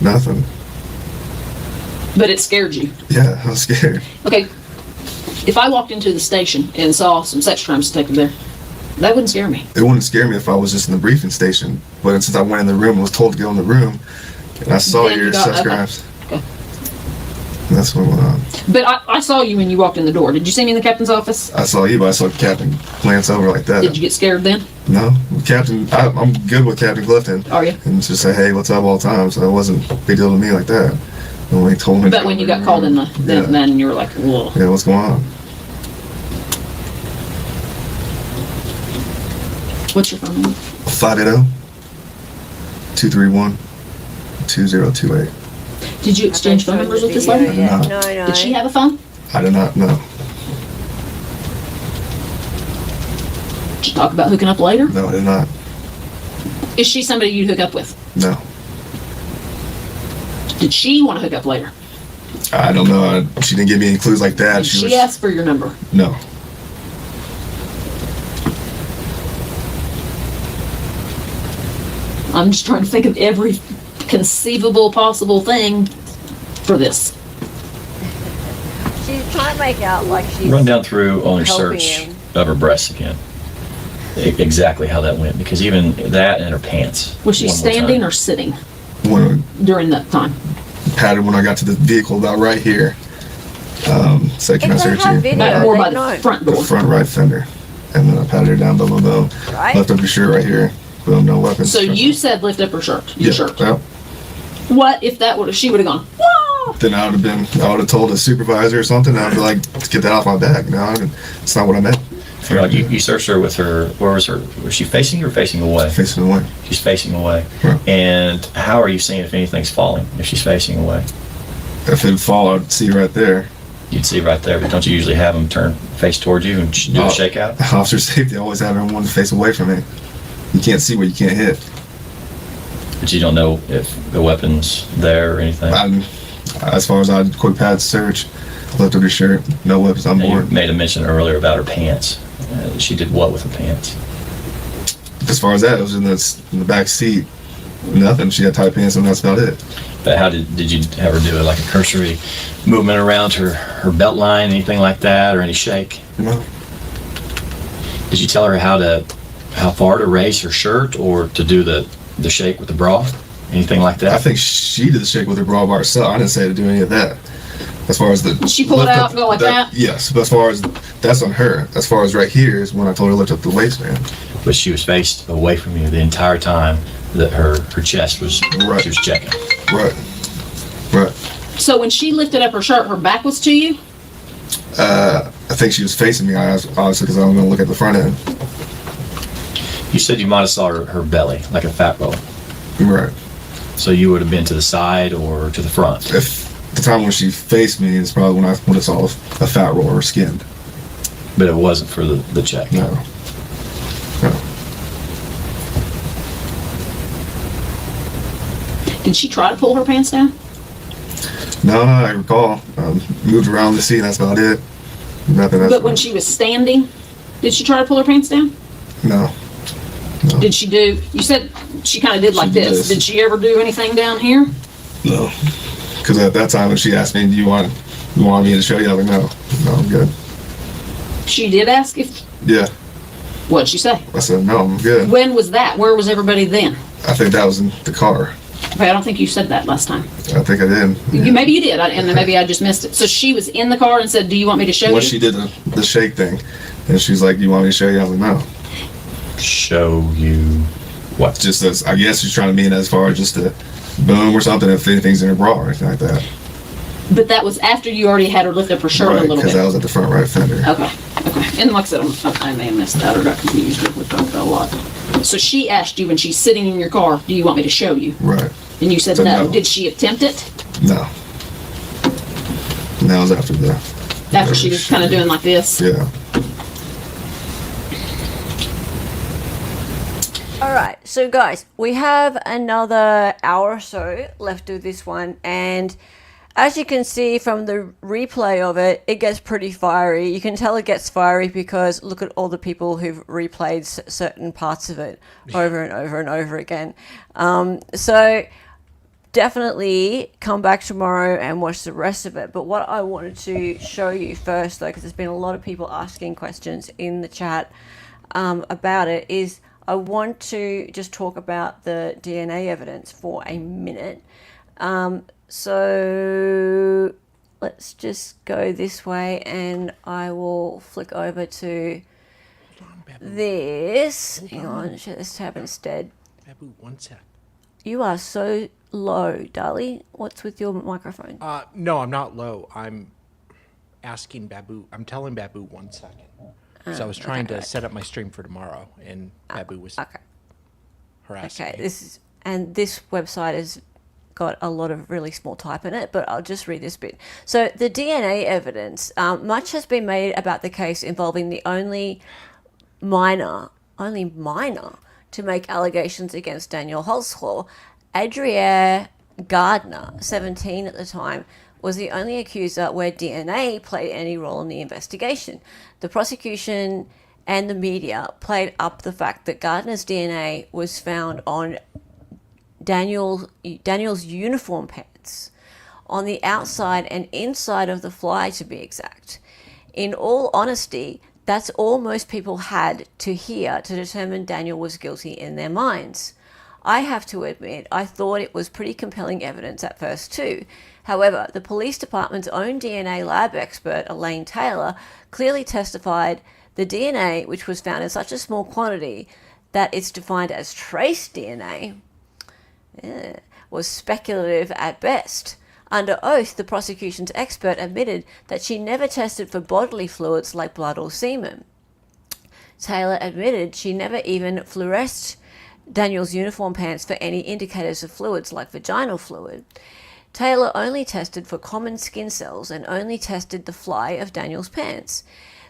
nothing. But it scared you. Yeah, I was scared. Okay, if I walked into the station and saw some sex crimes detective there, that wouldn't scare me. It wouldn't scare me if I was just in the briefing station. But since I went in the room and was told to go in the room, and I saw Then you your got- sex okay. crimes, Okay. that's what went on. But I saw you when you walked in the door. Did you see me in the captain's office? I saw you, but I saw Captain glance over like that. Did you get scared then? No, Captain. I'm good with Captain Clifton. Are you? And just say, hey, what's up all the time. So it wasn't a big deal to me like that. And when he told me. to But go when in you the got called in room, then you were like, whoa. Yeah, what's going on? What's your phone number? 580-231-2028. Did you exchange phone numbers with this lady? Yeah. No. No, no. Did she have a phone? I did not know. Did you talk about hooking up later? No, I did not. Is she somebody you'd hook up with? No. Did she want to hook up later? I don't know. She didn't give me any clues like that. Did she ask for your number? No. I'm just trying to think of every conceivable possible thing for this. She's trying to make out like she's run down through on your helping search him. of her breasts again. Exactly how that went, because even that and her pants. Was she one more standing time. or sitting When during that time? I patted when I got to the vehicle about right here. Said, can I If they search have you? video, More they by the know. front The door. front right fender. And then I patted her down, boom, boom, boom. Right? Left up your shirt right here. Boom, no weapons. So you said lift up her shirt. Your Yeah, shirt. yeah. What if she would have gone, whoa! Then I would have told a supervisor or something. And I'd be like, let's get that off my back. No, it's not what I meant. You're like, you searched her with her. Where was her? Was she facing you or facing away? Facing away. She's facing away. Right. And how are you seeing if anything's falling? If she's facing away, If it'd fall, I'd see right there. you'd see right there. But don't you usually have them turn face towards you and do a shakeout? Officer safety always have everyone face away from me. You can't see where you can't hit. But you don't know if the weapon's there or anything. As far as I quick pad search, lift up your shirt, no weapons on And you board. made a mention earlier about her pants. She did what with her pants? As far as that, it was in the back seat. Nothing. She had tight pants and that's about it. But how did you have her do it? Like a cursory movement around her belt line, anything like that, or any shake? No. Did you tell her how far to raise her shirt or to do the shake with the bra? Anything like that? I think she did the shake with her bra by herself. I didn't say to do any of that. As far as the She pull it lift out up, and go like that? Yes, but as far as that's on her. As far as right here is when I told her to lift up the waistband. But she was faced away from you the entire time that her chest was, Right. she was checking. Right. Right. So when she lifted up her shirt, her back was to you? I think she was facing me, obviously, because I'm going to look at the front end. You said you might have saw her belly, like a fat roll. Right. So you would have been to the side or to the front. If the time when she faced me is probably when I saw a fat roll or skinned. But it wasn't for the check. No. No. Did she try to pull her pants down? No, I recall. Moved around the scene, that's about it. Nothing else. But when she was standing, did she try to pull her pants down? No. Did she do, you said she kind of did like She did this. this. Did she ever do anything down here? No. Because at that time when she asked me, do you want me to show you? I was like, no, I'm good. She did ask if, Yeah. what'd she say? I said, no, I'm good. When was that? Where was everybody then? I think that was in the car. Okay, I don't think you said that last time. I think I did. Maybe you did, and then maybe I just missed it. So she was in the car and said, do you want me to show Once you? she did the shake thing, and she's like, you want me to show you? I was like, no. Show you what? Just as, I guess she's trying to mean as far as just a boom or something, if anything's in her bra or anything like that. But that was after you already had her lift up her shirt a Right, little because bit. I was at the front right fender. Okay. And like I said, I may have missed that or got confused with a lot. So she asked you when she's sitting in your car, do you want me to show you? Right. And you said Said no. no. Did she attempt it? No. And that was after the. After she was kind of doing like this? Yeah. All right, so guys, we have another hour or so left of this one, and as you can see from the replay of it, it gets pretty fiery. You can tell it gets fiery because look at all the people who've replayed certain parts of it over and over and over again. So definitely come back tomorrow and watch the rest of it. But what I wanted to show you first, though, because there's been a lot of people asking questions in the chat about it, is I want to just talk about the DNA evidence for a minute. So let's just go this way and I will flick over to this. Hang on, should this tab instead? Babu, 1 sec. You are so low, Dali. What's with your microphone? No, I'm not low. I'm asking Babu. I'm telling Babu 1 second. So I was trying to set up my stream for tomorrow, and Babu was harassing Okay, me. this website has got a lot of really small type in it, but I'll just read this bit. So the DNA evidence, much has been made about the case involving the only minor to make allegations against Daniel Holtzclaw. Adrienne Gardner, 17 at the time, was the only accuser where DNA played any role in the investigation. The prosecution and the media played up the fact that Gardner's DNA was found on Daniel's uniform pants, on the outside and inside of the fly, to be exact. In all honesty, that's all most people had to hear to determine Daniel was guilty in their minds. I have to admit, I thought it was pretty compelling evidence at first too. However, the police department's own DNA lab expert, Elaine Taylor, clearly testified the DNA, which was found in such a small quantity that it's defined as trace DNA, was speculative at best. Under oath, the prosecution's expert admitted that she never tested for bodily fluids like blood or semen. Taylor admitted she never even fluoresced Daniel's uniform pants for any indicators of fluids like vaginal fluid. Taylor only tested for common skin cells and only tested the fly of Daniel's pants.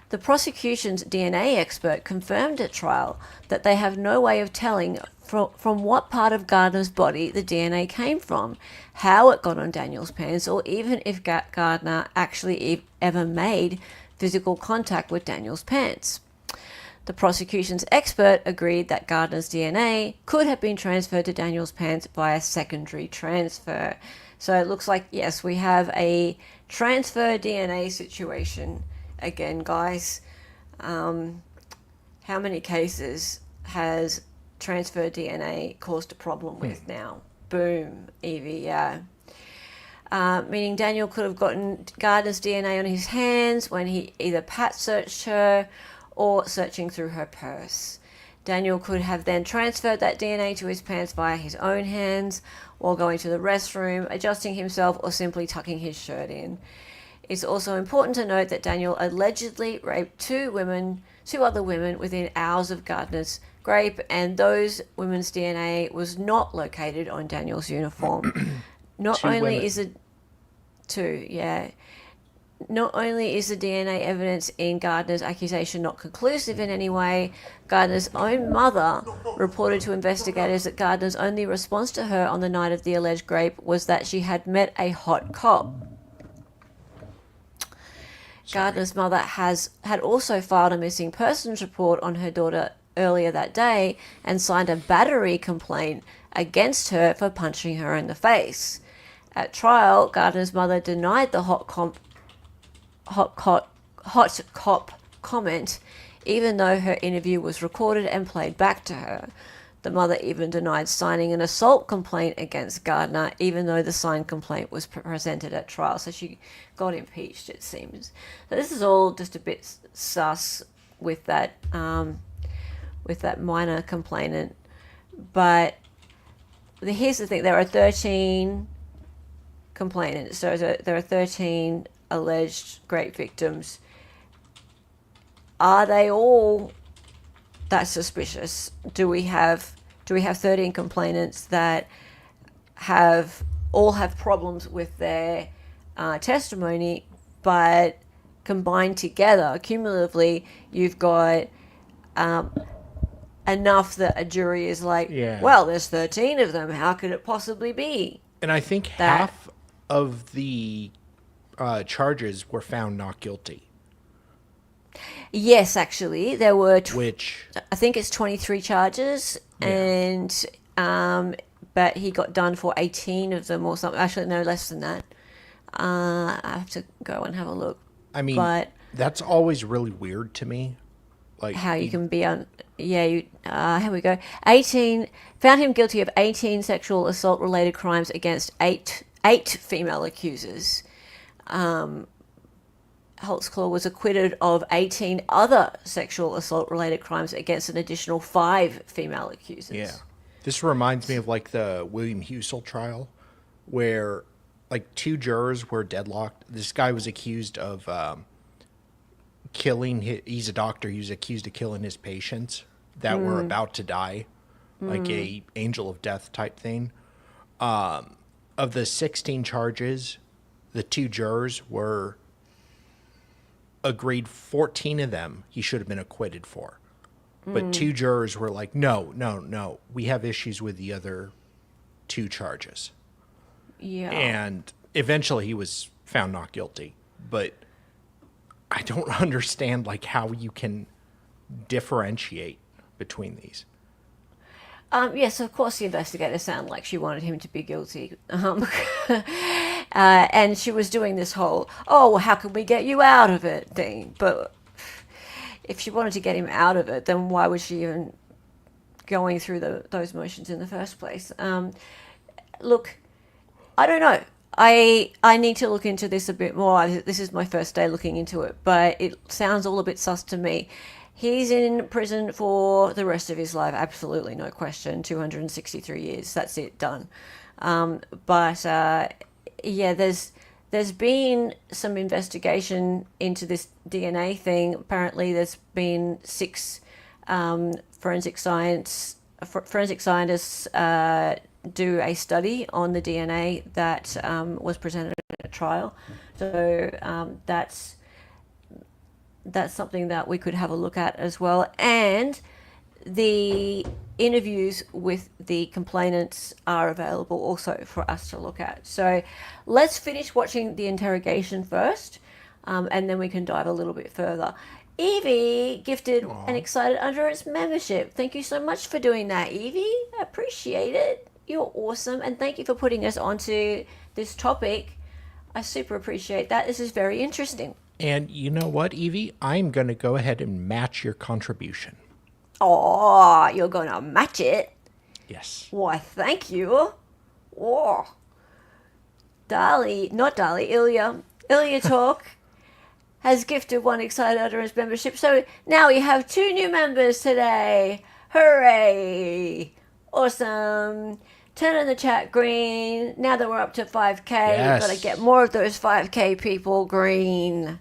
The prosecution's DNA expert confirmed at trial that they have no way of telling from what part of Gardner's body the DNA came from, how it got on Daniel's pants, or even if Gardner actually ever made physical contact with Daniel's pants. The prosecution's expert agreed that Gardner's DNA could have been transferred to Daniel's pants via secondary transfer. So it looks like, yes, we have a transfer DNA situation again, guys. How many cases has transfer DNA caused a problem with now? Boom, Evie, yeah. meaning Daniel could have gotten Gardner's DNA on his hands when he either pat searched her or searching through her purse. Daniel could have then transferred that DNA to his pants via his own hands while going to the restroom, adjusting himself, or simply tucking his shirt in. It's also important to note that Daniel allegedly raped two other women within hours of Gardner's rape, and those women's DNA was not located on Daniel's uniform. Not only is the DNA evidence in Gardner's accusation not conclusive in any way, Gardner's own mother reported to investigators that Gardner's only response to her on the night of the alleged rape was that she had met a hot cop. Gardner's mother had also filed a missing persons report on her daughter earlier that day and signed a battery complaint against her for punching her in the face. At trial, Gardner's mother denied the hot cop comment, even though her interview was recorded and played back to her. The mother even denied signing an assault complaint against Gardner, even though the signed complaint was presented at trial. So she got impeached, it seems. So this is all just a bit sus with that minor complainant. But here's the thing: there are 13 complainants. So there are 13 alleged rape victims. Are they all that suspicious? Do we have 13 complainants that all have problems with their testimony, but combined together, cumulatively, you've got enough that a jury is like, well, there's 13 of them. How could it possibly be? And I think half of the charges were found not guilty. Yes, actually, there were. Which I think it's 23 charges, and but he got done for 18 of them or something. Actually, no, less than that. I have to go and have a look. I mean, but that's always really weird to me. Like how you can be on. Yeah, here we go. 18 found him guilty of 18 sexual assault related crimes against eight female accusers. Holtzclaw was acquitted of 18 other sexual assault related crimes against an additional 5 female accusers. Yeah. This reminds me of like the William Husel trial where like 2 jurors were deadlocked. This guy was accused of he's a doctor. He was accused of killing his patients that were about to die, like a angel of death type thing. Of the 16 charges, the 2 jurors were agreed 14 of them he should have been acquitted for. But 2 jurors were like, no, we have issues with the other 2 charges. Yeah. And eventually he was found not guilty. But I don't understand like how you can differentiate between these. Yes, of course the investigator sounded like she wanted him to be guilty. And she was doing this whole, oh, well, how can we get you out of it thing. But if she wanted to get him out of it, then why was she even going through those motions in the first place? Look, I don't know. I need to look into this a bit more. This is my first day looking into it, but it sounds all a bit sus to me. He's in prison for the rest of his life, absolutely, no question. 263 years, that's it, done. Yeah, there's been some investigation into this DNA thing. Apparently, there's been 6 forensic scientists do a study on the DNA that was presented at a trial. So that's something that we could have a look at as well. And the interviews with the complainants are available also for us to look at. So let's finish watching the interrogation first, and then we can dive a little bit further. Evie gifted and excited under its membership. Thank you so much for doing that, Evie. I appreciate it. You're awesome, and thank you for putting us onto this topic. I super appreciate that. This is very interesting. And you know what, Evie? I'm going to go ahead and match your contribution. Oh, you're going to match it? Yes. Why, thank you. Oh. Ilya Talk has gifted one excited utterance membership. So now we have 2 new members today. Hooray! Awesome. Turn in the chat green. Now that we're up to 5K, Yes. we've got to get more of those 5K people green.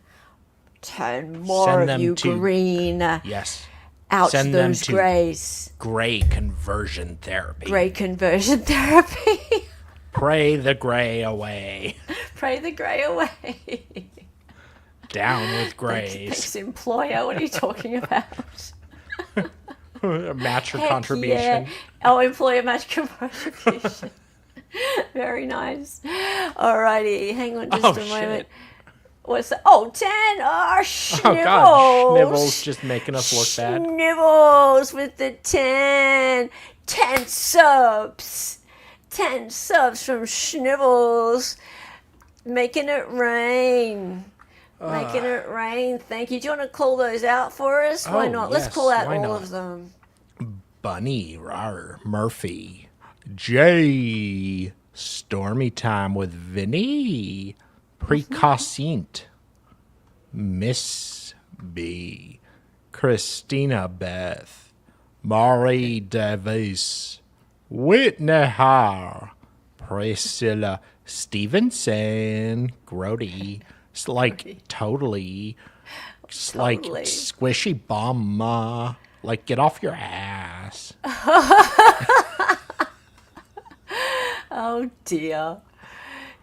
Turn more Send of them you to- green Yes. out Send to them those to greys. Gray conversion therapy. Gray conversion therapy. Pray the gray away. Pray the grey away. Down with Thanks, grays. employer. What are you talking about? Match your Heck contribution. yeah. Oh, employer match contribution. Very nice. Alrighty, hang on just Oh, a moment. shit. What's that? Oh, 10. Oh, Oh Schnibbles. god, Snivels just making us look bad. Snibbles with the 10. 10 subs. 10 subs from Snibbles. Making it rain. Making it rain. Thank you. Do you want to call those out for us? Why Oh, not? Let's yes, call out why all not? of them. Bunny, Rar, Murphy, Jay, Stormy Time with Vinny, Precascient, Miss B, Christina Beth, Mari Davis, Whitney Har, Priscilla Stevenson, Grody, it's like totally, it's like Totally. squishy bum, like get off your ass. Oh dear.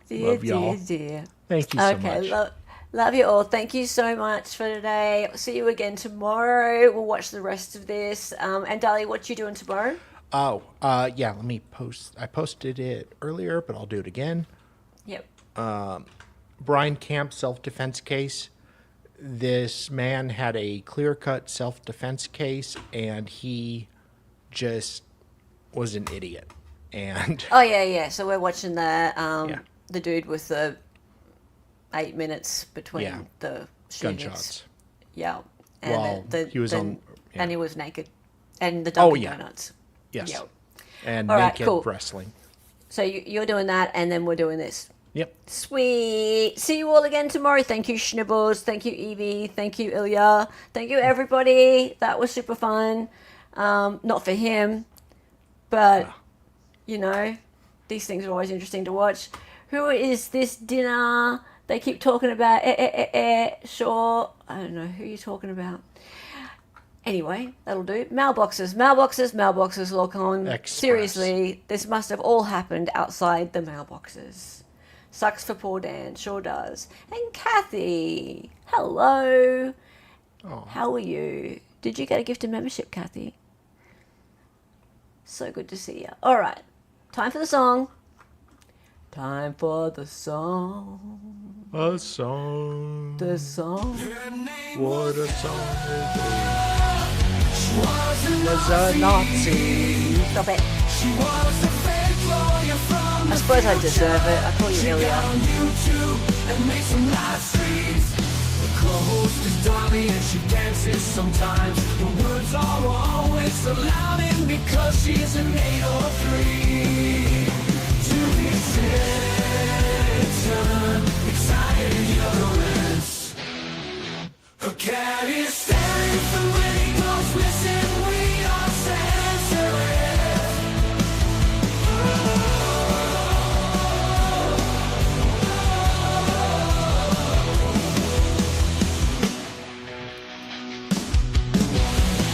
Dear, Love y'all. dear. Thank you so Okay, much. love you all. Thank you so much for today. See you again tomorrow. We'll watch the rest of this. And Dali, what you doing tomorrow? Oh, yeah, let me post. I posted it earlier, but I'll do it again. Yep. Brian Camp self-defense case. This man had a clear-cut self-defense case, and he just was an idiot. And Oh yeah. So we're watching Yeah. the dude with the 8 minutes between Yeah. the shootings. gunshots. Yeah. And While he was on- yeah. and he was naked. And the Dunkin' yeah. Donuts. Yes. Yep. And All right, naked cool. wrestling. So you're doing that, and then we're doing this. Yep. Sweet. See you all again tomorrow. Thank you, Schnibbles. Thank you, Evie. Thank you, Ilya. Thank you, everybody. That was super fun. Not for him, but, you know, these things are always interesting to watch. Who is this dinner? They keep talking about, sure. I don't know who you're talking about. Anyway, that'll do. Mailboxes, lock on. Express. Seriously, this must have all happened outside the mailboxes. Sucks for poor Dan, sure does. And Kathy, hello. Oh. How are you? Did you get a gift of membership, Kathy? So good to see you. All right, time for the song. Time for the song. A song. The song. What a song is it? Was a Nazi. Stop it. I suppose I deserve it. I call you Ilya. Dummy and she dances sometimes. The words are always so loud, and because she's an 803.